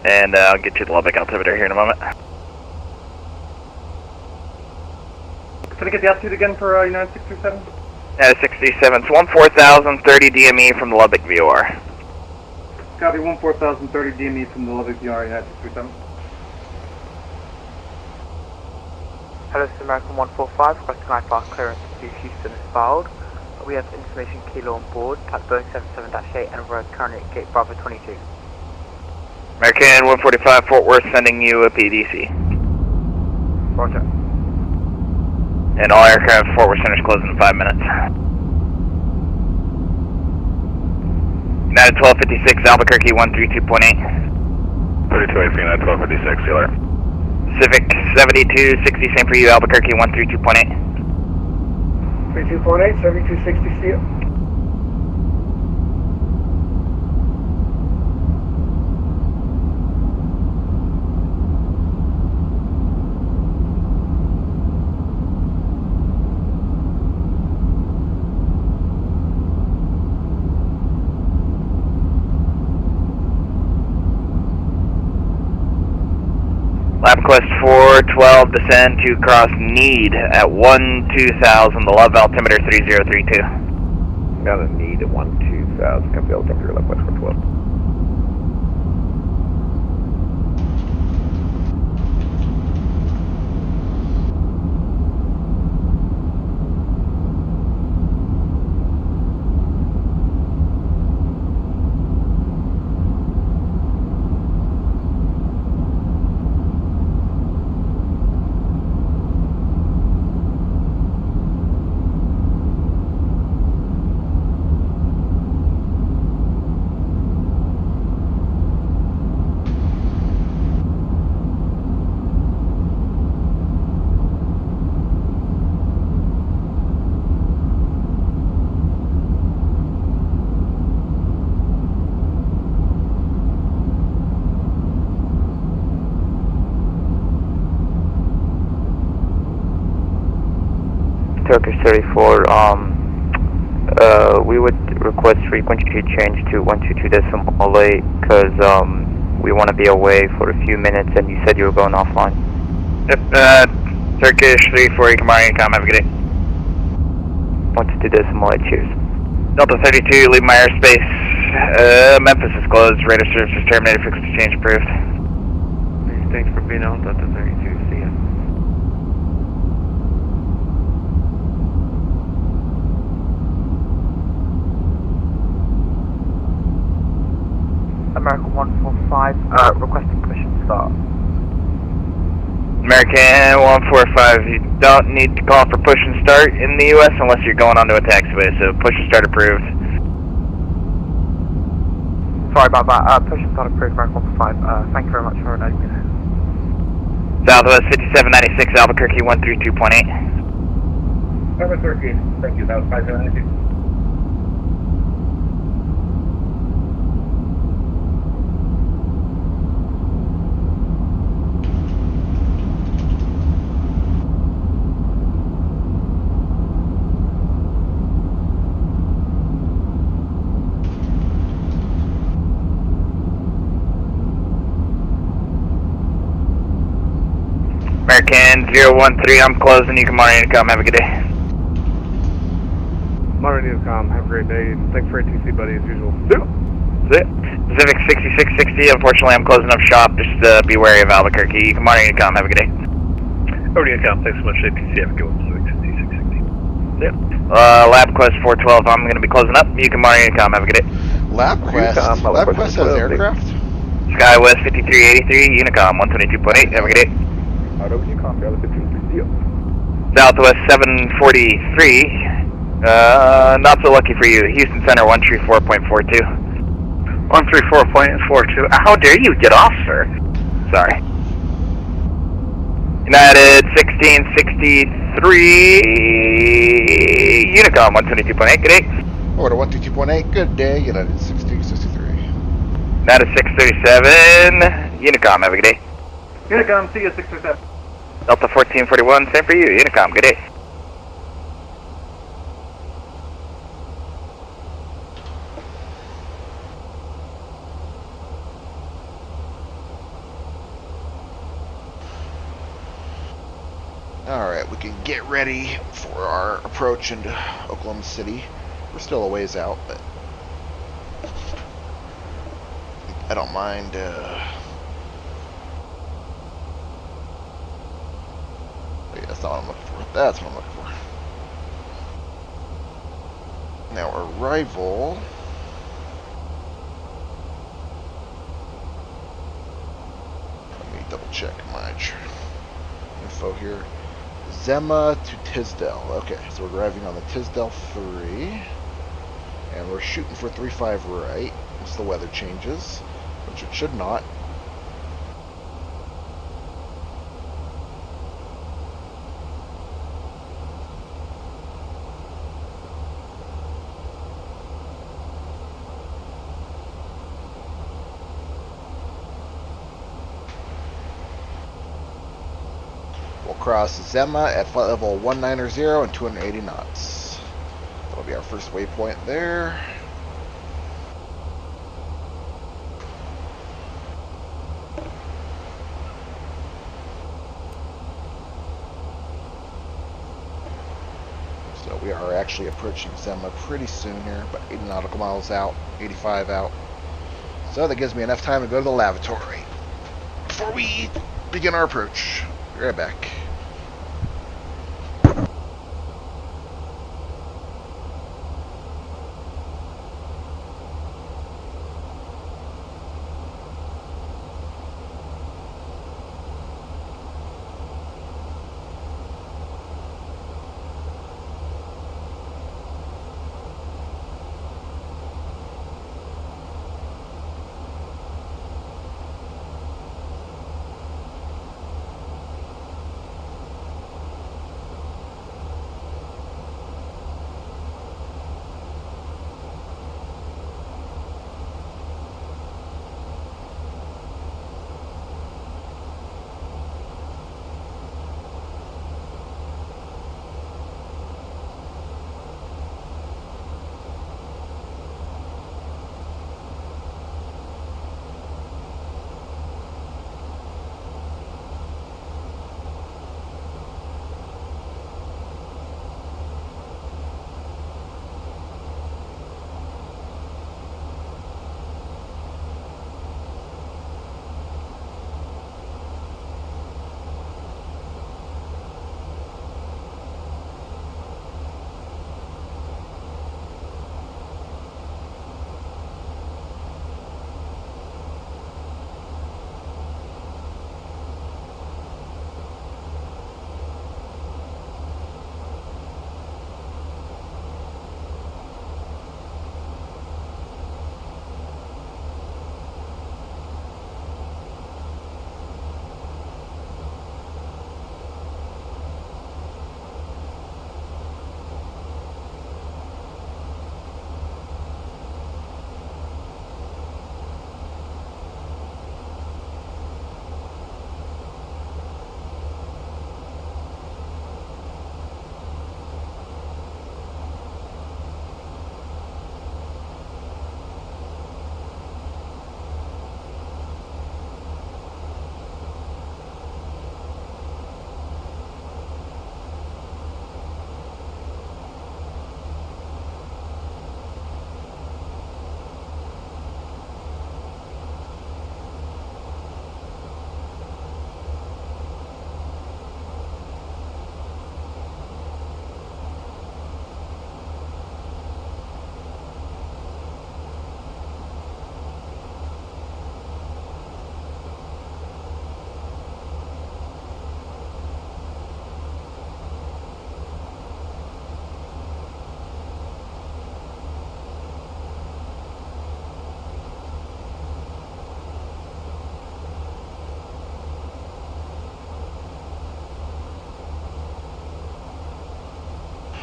And I'll get you the Lubbock altimeter here in a moment. Can I get the altitude again for United 637? United 637, it's 4030 DME from the Lubbock VOR. Copy 14030 DME from the Lubbock VR United 637. Hello, this is American 145, requesting IFR clearance to Houston is filed. We have information kilo on board, type Boeing 77-8, and we're currently at gate Bravo 22. American 145 Fort Worth sending you a PDC. Roger. And all aircraft Fort Worth centers closing in 5 minutes. United 1256 Albuquerque 132.8. 32 United 1256, see you later. Pacific 7260, same for you, Albuquerque 132.8. 32.8, 7260, see you. Lab Quest 412, descend to cross need at 1-2000, the love altimeter 3032. Got a need at 1-2000, copy altimeter, Lab Quest 412. Turkish 34, we would request frequency change to 122.8 because we want to be away for a few minutes and you said you were going offline. Yep, Turkish 34, you can mark your com, have a good day. 122.8, cheers. Delta 32, leave my airspace. Memphis is closed, radar service is terminated, frequency change approved. Thanks for being on Delta 32, see ya. American 145, requesting permission to start. American 145, you don't need to call for push and start in the U.S. unless you're going onto a taxiway, so push and start approved. Sorry about that, push and start approved, American 145, thank you very much for letting me know. Southwest 5796, Albuquerque 132.8. Number 13, thank you, that was 5796. American 013, I'm closing, you can monitor income, have a good day. Monitor income, have a great day. Thanks for ATC, buddy, as usual. That's it. Pacific 6660, unfortunately I'm closing up shop, just be wary of Albuquerque, you can monitor income, have a good day. Over to income, thanks so much ATC, have a good one, Pacific 6660. Yep. Lab Quest 412, I'm going to be closing up, you can monitor income, have a good day. Lab Quest has aircraft? SkyWest 5383, Unicom 122.8, have a good day. Auto Unicom, Dallas 1530. Southwest 743, not so lucky for you, Houston Center 134.42. 134.42, how dare you get off, sir? Sorry. United 1663, Unicom 122.8, good day. Order 122.8, good day, United 1663. United 637, Unicom, have a good day. Unicom, see you 637. Delta 1441, same for you, Unicom, good day. Alright, we can get ready for our approach into Oklahoma City. We're still a ways out, but I don't mind. Wait, that's not what I'm looking for. That's what I'm looking for. Now, arrival. Let me double check my info here. Zema to Tisdale. Okay, so we're driving on the Tisdale 3. And we're shooting for 35 right. Once the weather changes, which it should not. We'll cross Zema at flight level 190 and 280 knots. That'll be our first waypoint there. So we are actually approaching Zema pretty soon here, about 80 nautical miles out, 85 out. So that gives me enough time to go to the lavatory before we begin our approach. Be right back.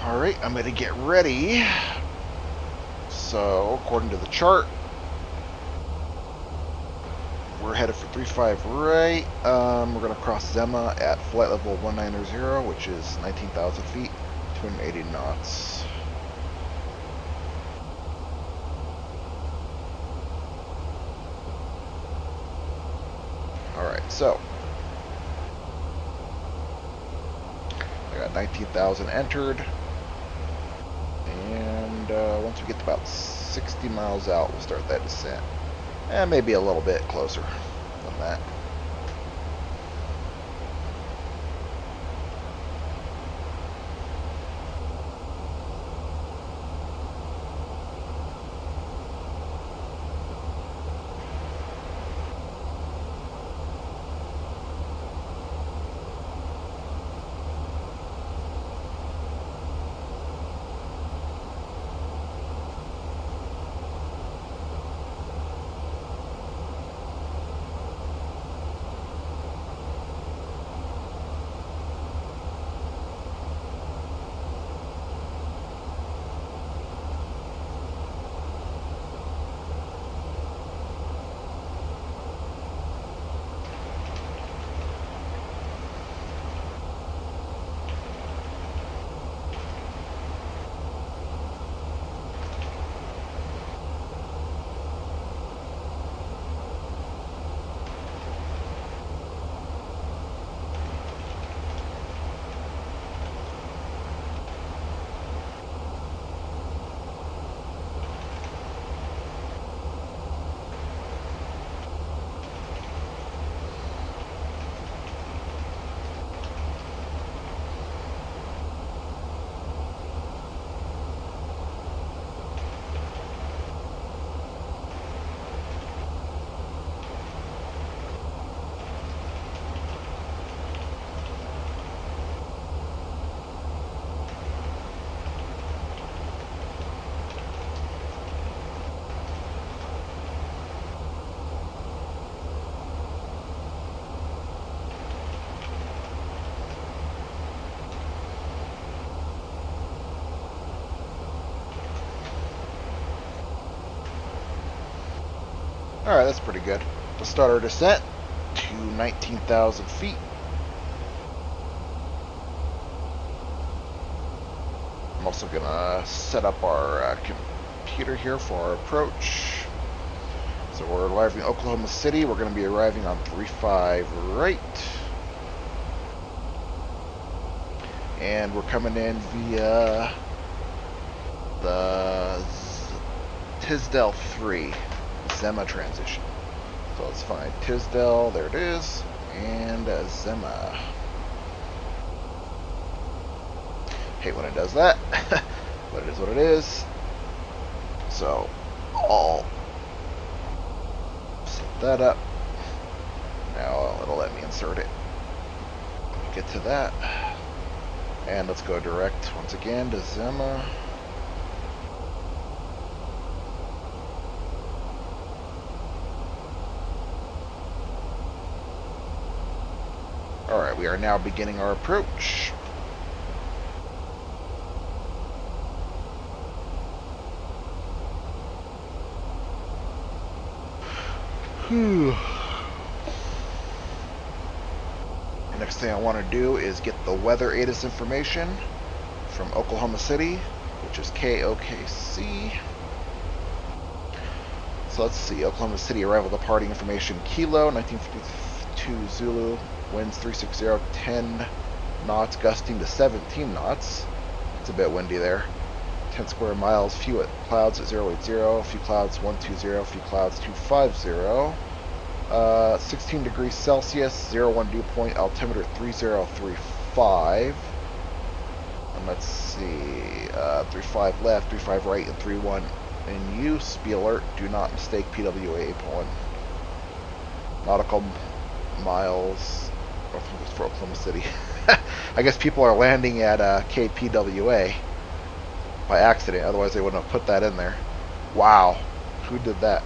Alright, I'm going to get ready. So, according to the chart, we're headed for 35 right. We're going to cross Zema at flight level 190, which is 19,000 feet, 280 knots. Alright, so I got 19,000 entered. And once we get to about 60 miles out, we'll start that descent. And maybe a little bit closer than that. Alright, that's pretty good. We'll start our descent to 19,000 feet. I'm also going to set up our computer here for our approach. So we're arriving in Oklahoma City. We're going to be arriving on 35 right. And we're coming in via the Tisdale 3 Zema transition. So let's find Tisdale, there it is, and Zema. Hate when it does that, but it is what it is. So I'll set that up. Now it'll let me insert it. Get to that. And let's go direct once again to Zema. Alright, we are now beginning our approach. The next thing I want to do is get the weather ATIS information from Oklahoma City, which is KOKC. So let's see, Oklahoma City arrival departing information Kilo, 1952 Zulu, winds 360, 10 knots, gusting to 17 knots. It's a bit windy there. 10 square miles, few clouds at 080, few clouds 120, few clouds 250. 16 degrees Celsius, 01 dew point, altimeter 3035. And let's see, 35 left, 35 right, and 31 in use. Be alert, do not mistake PWA 8.1 nautical miles for Oklahoma City. I guess people are landing at KPWA by accident, otherwise they wouldn't have put that in there. Wow, who did that?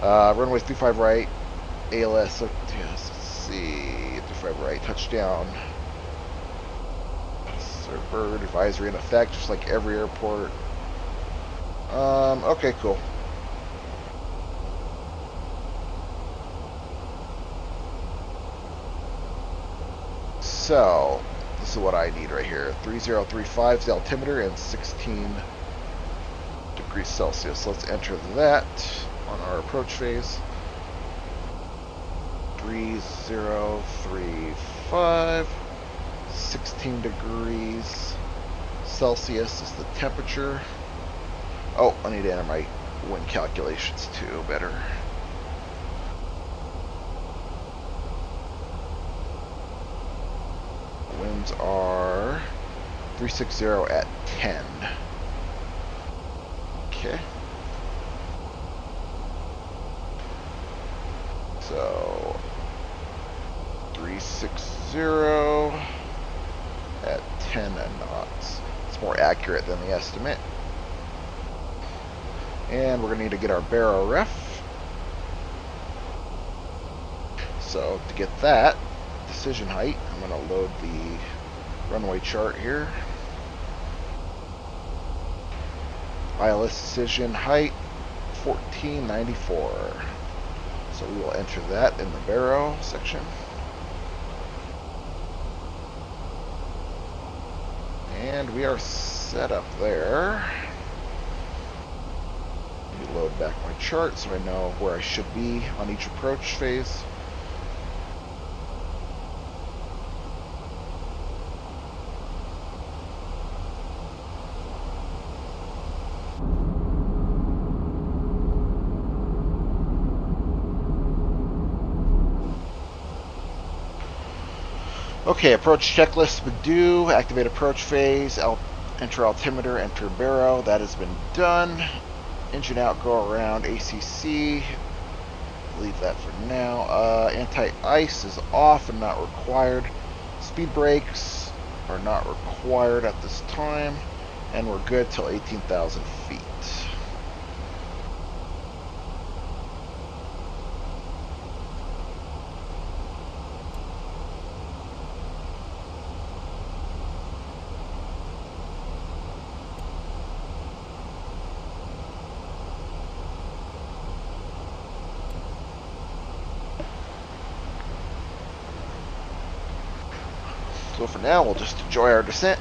Runway 35 right, ALS, yes, let's see, 35 right, touchdown. Bird advisory in effect, just like every airport. Okay, cool. So, this is what I need right here. 3035 is the altimeter and 16 degrees Celsius. Let's enter that on our approach phase. 3035, 16 degrees Celsius is the temperature. Oh, I need to enter my wind calculations too, better. trims are 360 at 10. Okay. So 360 at 10 knots. It's more accurate than the estimate. And we're going to need to get our baro ref. So to get that decision height, I'm going to load the runway chart here. ILS decision height 1494. So we will enter that in the baro section. And we are set up there. Let me load back my chart so I know where I should be on each approach phase. Okay, approach checklist due. Activate approach phase. Enter altimeter. Enter baro. That has been done. Engine out. Go around. ACC. Leave that for now. Anti-ice is off and not required. Speed brakes are not required at this time, and we're good till 18,000 feet. So for now, we'll just enjoy our descent.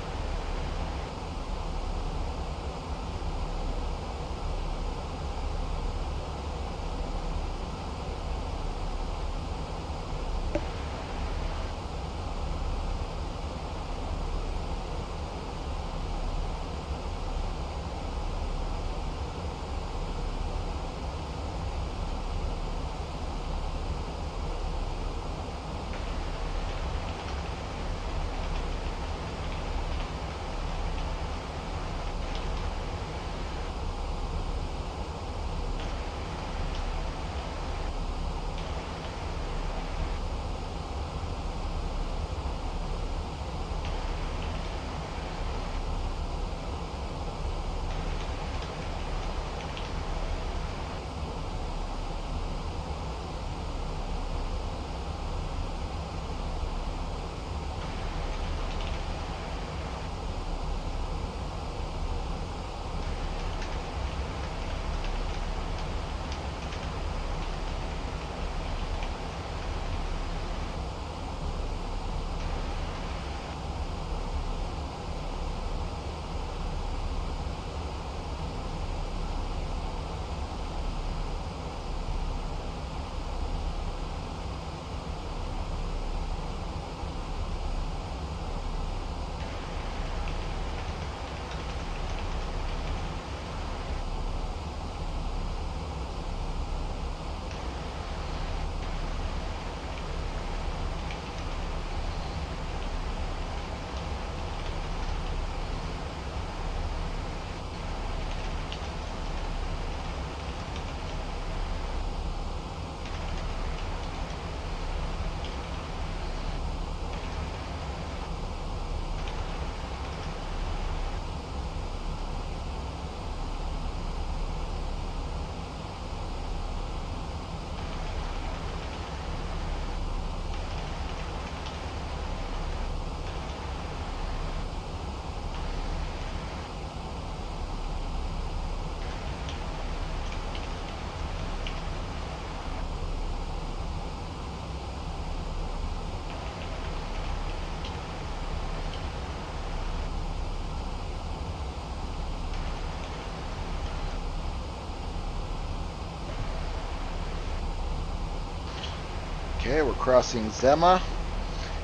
Okay, we're crossing Zema.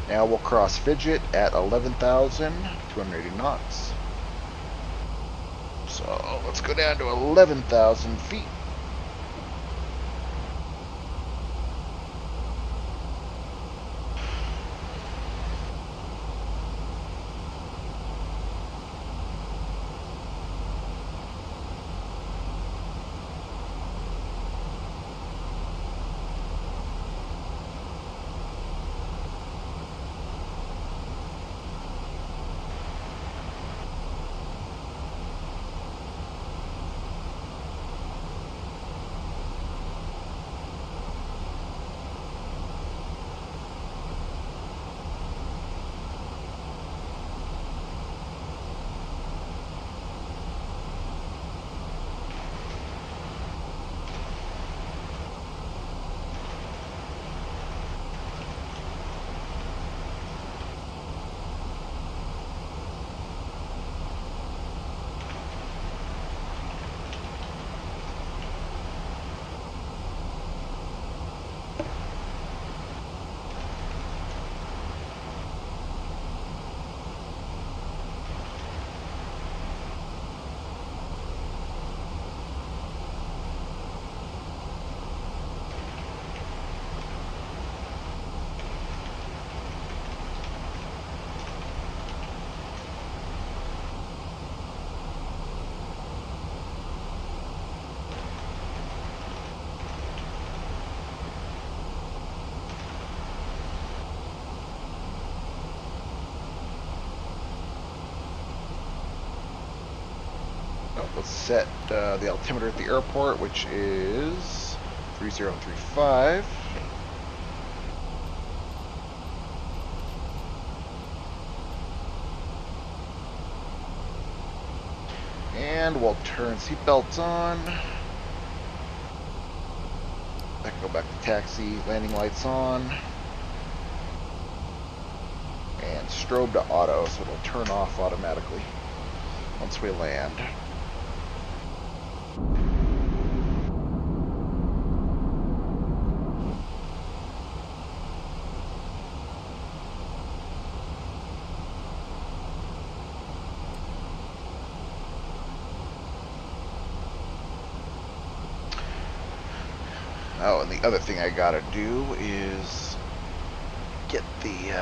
Now we'll cross Fidget at 11,280 knots. So let's go down to 11,000 feet. Let's set the altimeter at the airport, which is 3035. And we'll turn seatbelts on. I can go back to taxi, landing lights on. And strobe to auto, so it'll turn off automatically once we land. Oh, and the other thing I gotta do is get the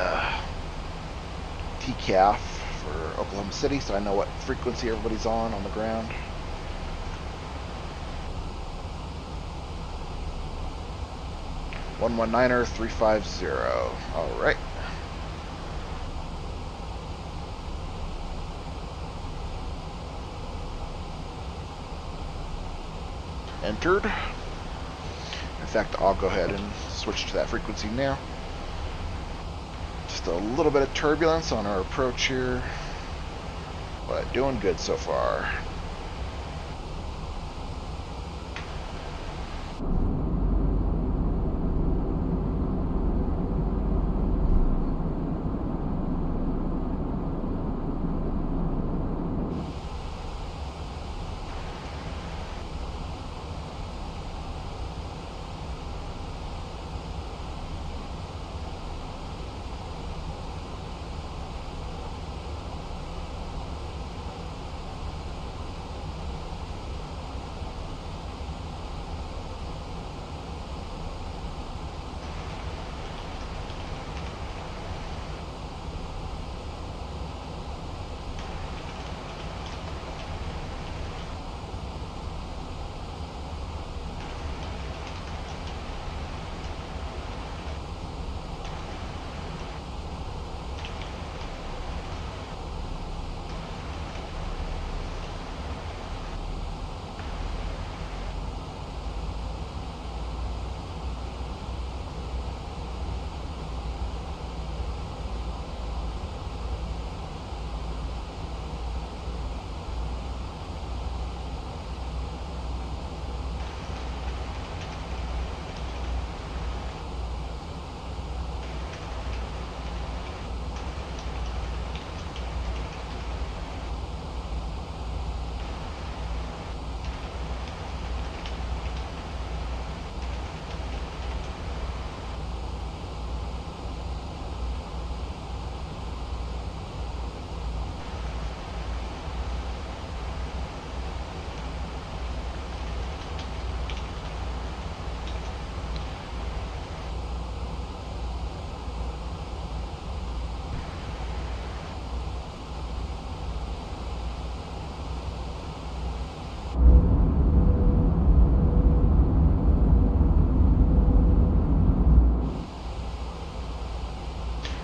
TCAF for Oklahoma City, so I know what frequency everybody's on the ground. (119er 350). All right. Entered. In fact, I'll go ahead and switch to that frequency now. Just a little bit of turbulence on our approach here, but doing good so far.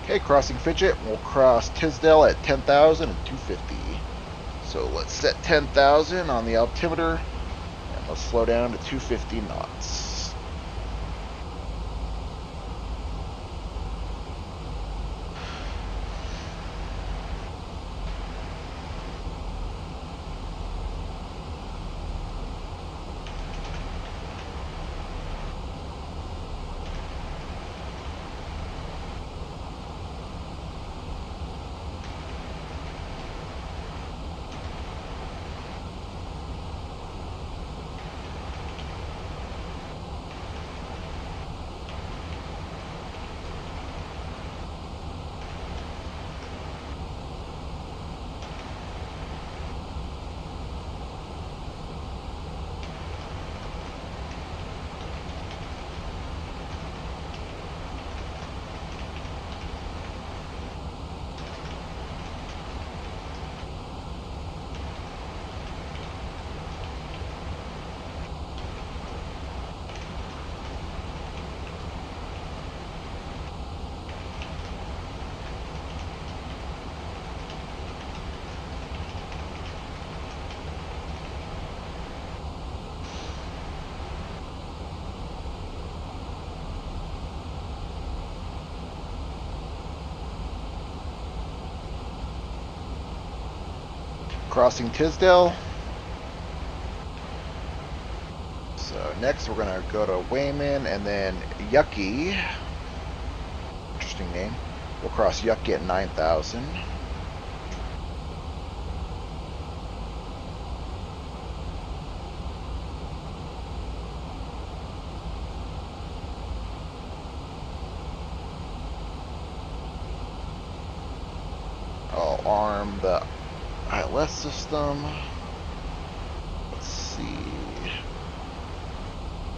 Okay, crossing Fidget. We'll cross Tisdale at 10,000 and 250. So let's set 10,000 on the altimeter, and let's slow down to 250 knots. Crossing Tisdale. So next we're going to go to Wayman and then Yucky. Interesting name. We'll cross Yucky at 9,000. I'll arm the ILS system. Let's see.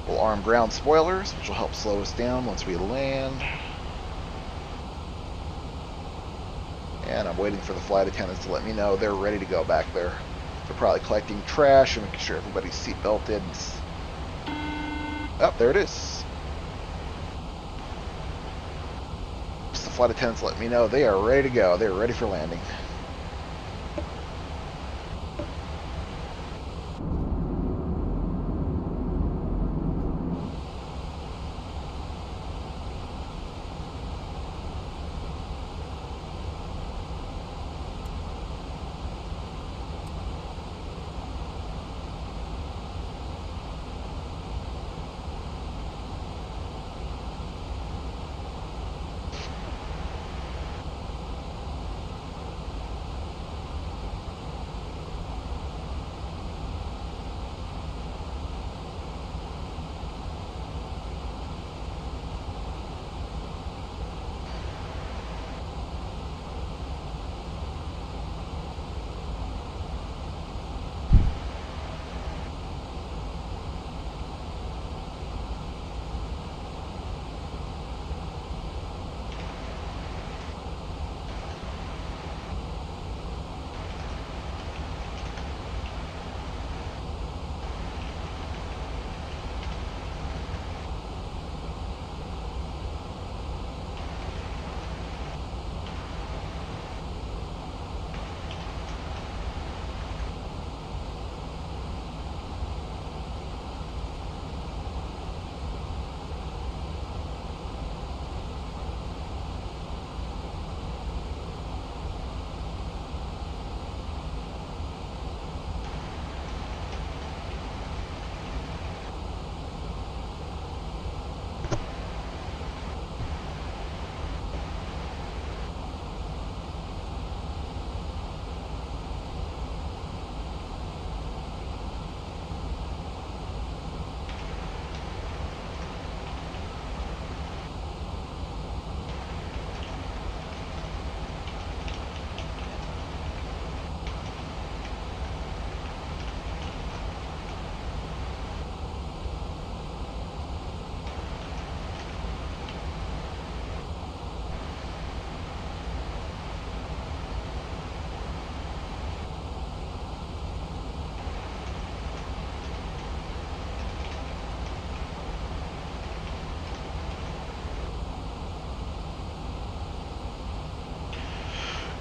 We'll arm ground spoilers, which will help slow us down once we land. And I'm waiting for the flight attendants to let me know they're ready to go back there. They're probably collecting trash and making sure everybody's seat belted. Oh, there it is. Just the flight attendants let me know they are ready to go. They're ready for landing.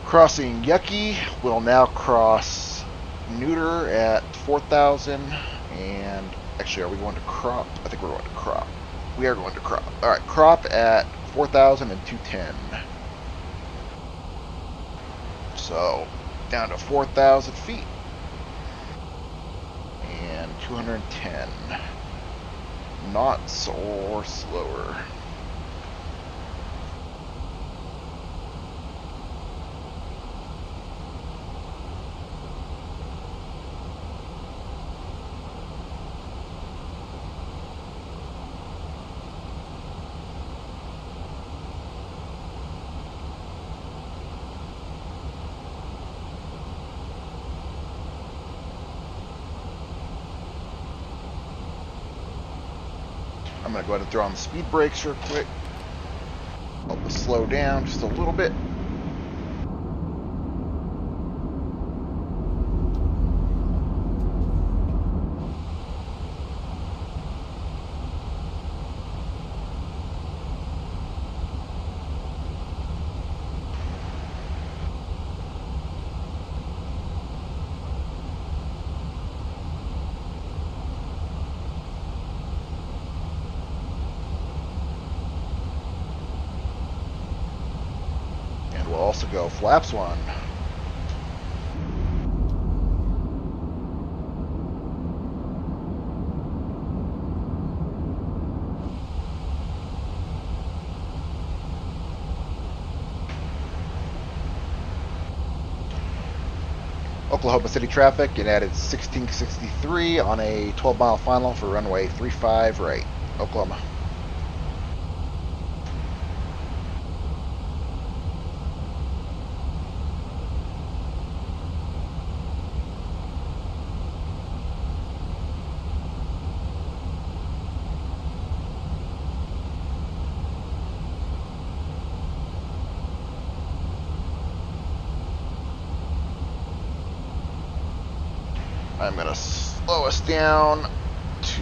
Crossing Yucky, we'll now cross Neuter at 4,000, and actually, are we going to crop? I think we're going to crop. We are going to crop. All right, crop at 4,000 and 210. So down to 4,000 feet and 210 knots or slower. I'm going to go ahead and throw on the speed brakes real quick. Help us slow down just a little bit. Also go flaps 1. Oklahoma City traffic, and added 1663 on a 12-mile final for runway 35 right. Oklahoma. I'm going to slow us down to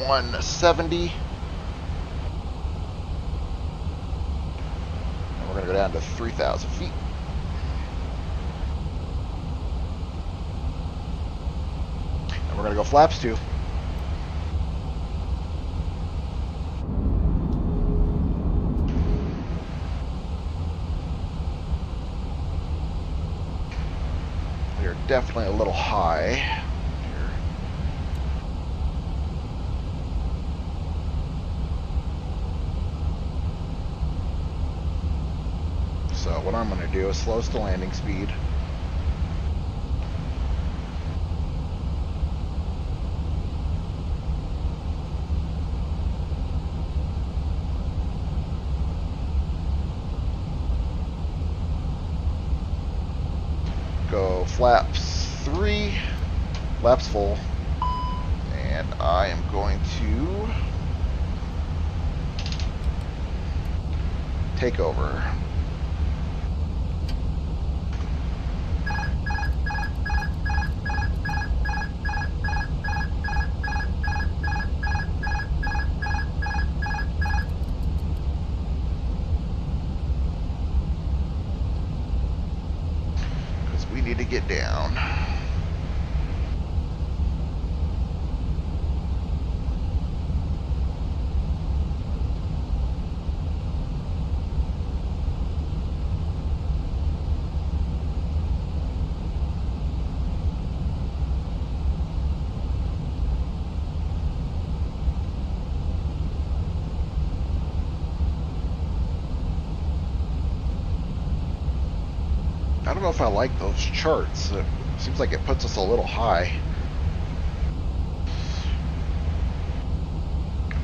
170. And we're going to go down to 3,000 feet. And we're going to go flaps 2. We are definitely a little high. So what I'm going to do is slow us to landing speed. Go flaps 3, flaps full, and I am going to take over. We need to get down. I don't know if I like those charts. It seems like it puts us a little high.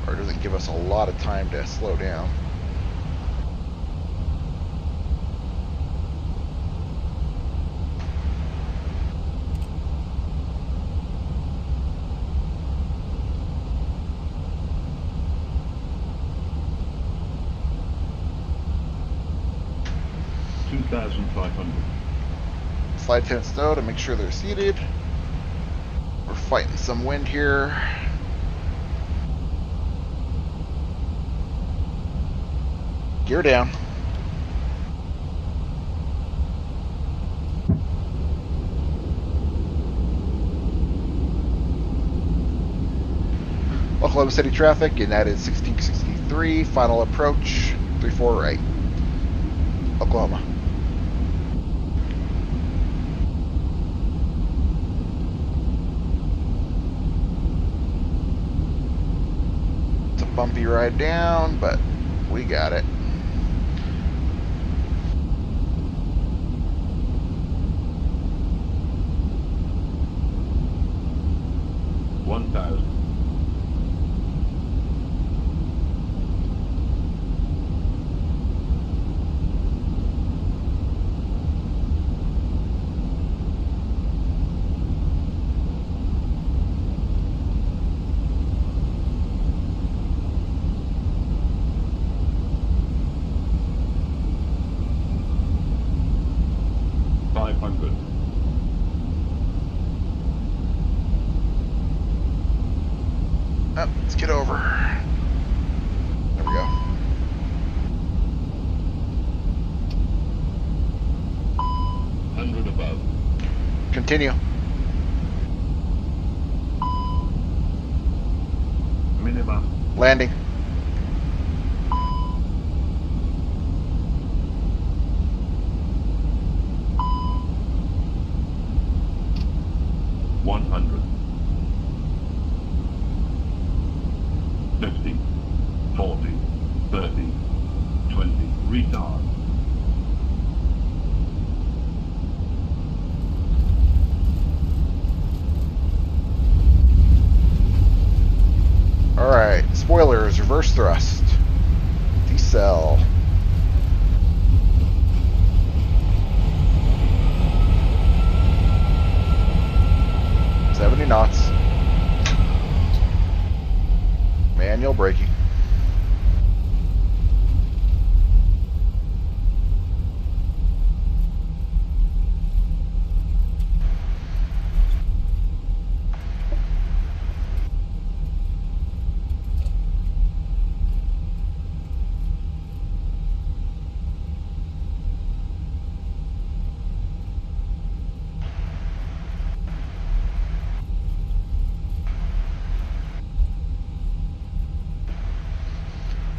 Or doesn't give us a lot of time to slow down. Slide 10 stow to make sure they're seated. We're fighting some wind here. Gear down. Oklahoma City traffic, United 1663, final approach, 34 right. Oklahoma. It's a bumpy ride down, but we got it. Let's get over. There we go. Above. Continue. Minimum. Landing. decel. 70 knots. Manual braking.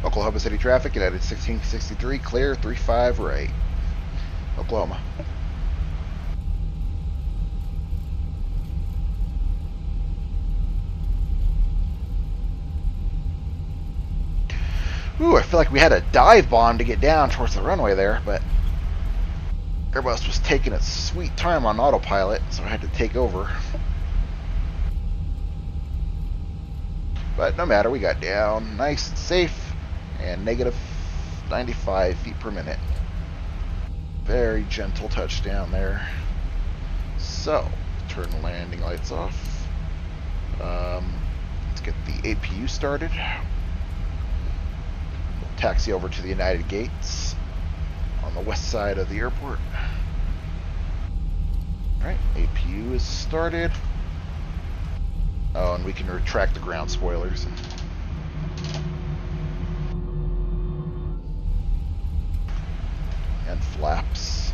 Oklahoma City traffic, United 1663, clear, 35 right. Oklahoma. Ooh, I feel like we had a dive bomb to get down towards the runway there, but Airbus was taking its sweet time on autopilot, so I had to take over. But no matter, we got down nice and safe, and negative 95 feet per minute. Very gentle touchdown there. So, turn the landing lights off. Let's get the APU started. We'll taxi over to the United Gates on the west side of the airport. Alright, APU is started. Oh, and we can retract the ground spoilers. And flaps.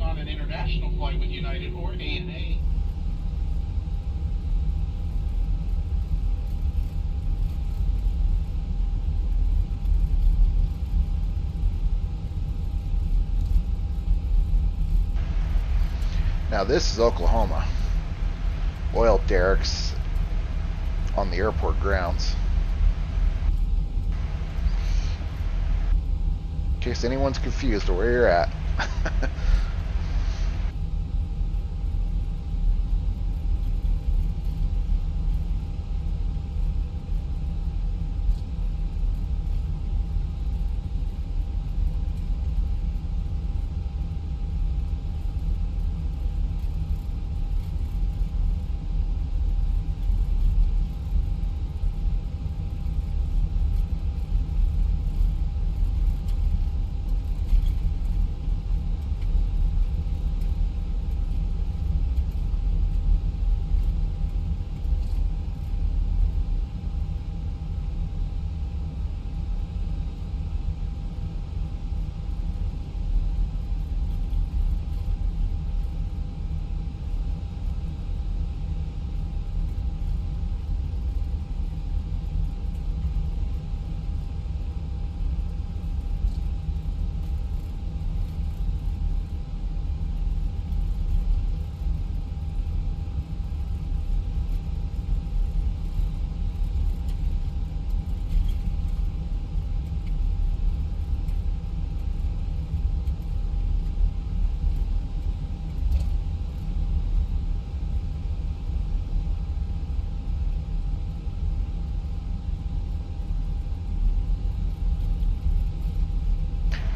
On an international flight with United or ANA. Now this is Oklahoma. Oil derricks on the airport grounds. In case anyone's confused where you're at.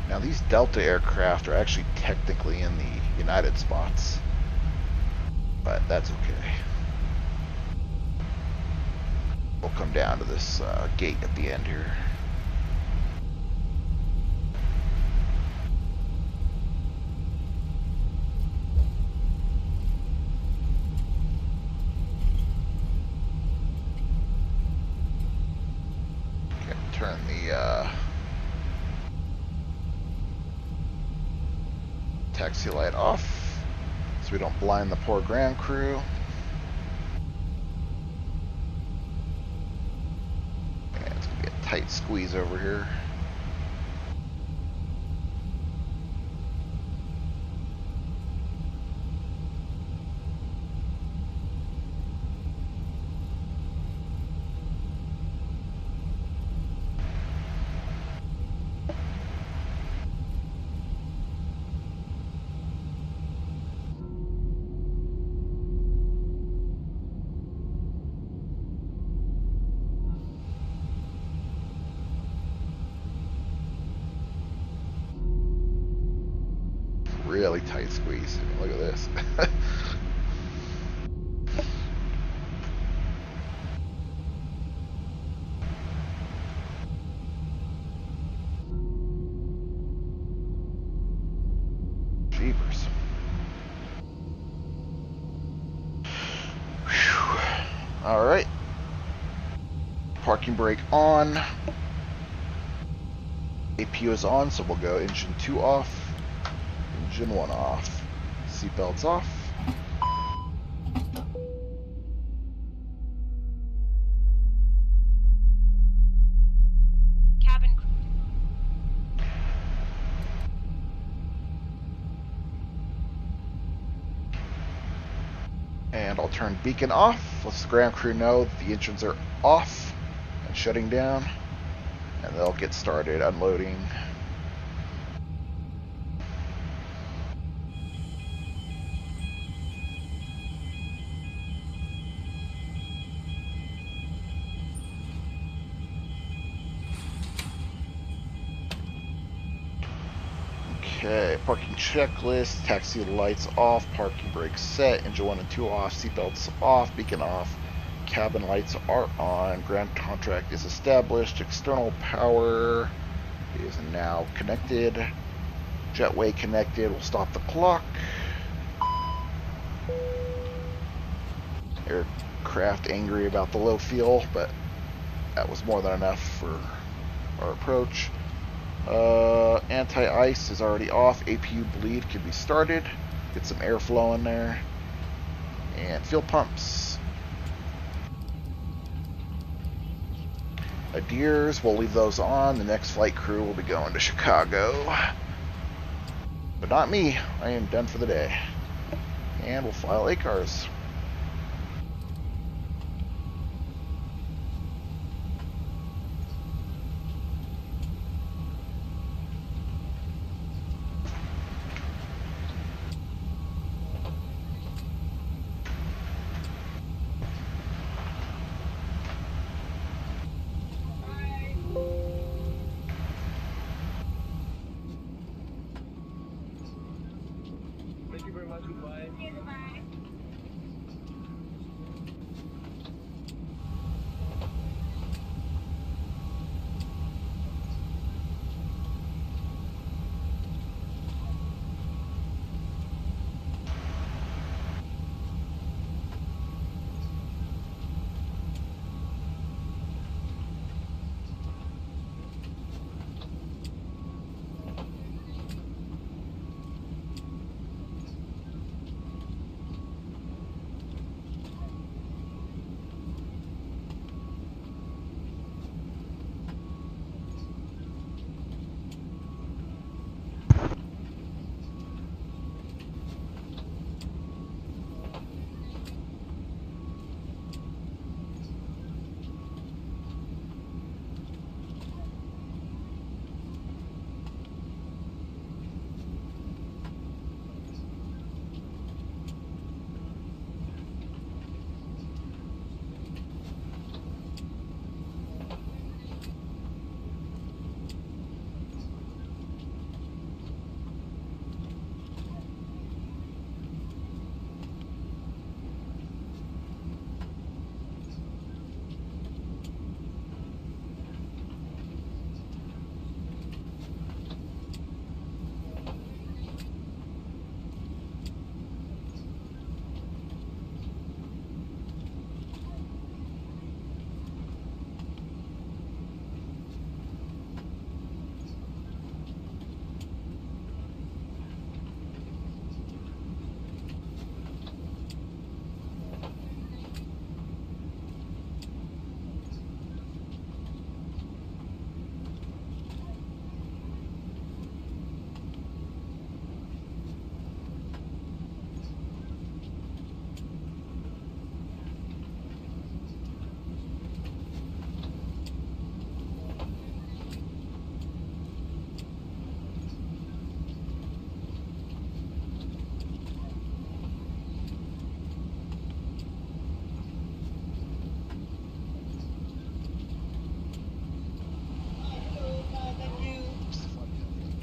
Now these Delta aircraft are actually technically in the United spots, but that's okay. We'll come down to this gate at the end here. the taxi light off so we don't blind the poor ground crew. And it's going to be a tight squeeze over here. Really tight squeeze. I mean, look at this. Jeepers. All right. Parking brake on. APU is on, so we'll go engine 2 off. Engine 1 off. Seatbelts off. Cabin. And I'll turn beacon off. Let the ground crew know that the engines are off and shutting down. And they'll get started unloading. Okay, parking checklist, taxi lights off, parking brakes set, engine 1 and 2 off, seatbelts off, beacon off, cabin lights are on, ground contract is established, external power is now connected, jetway connected, we'll stop the clock. Aircraft angry about the low fuel, but that was more than enough for our approach. Anti-ice is already off. APU bleed can be started. Get some airflow in there. And fuel pumps. Adheres, we'll leave those on. The next flight crew will be going to Chicago. But not me. I am done for the day. And we'll file ACARS.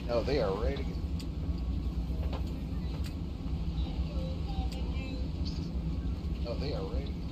No, they are ready to go. No, they are ready.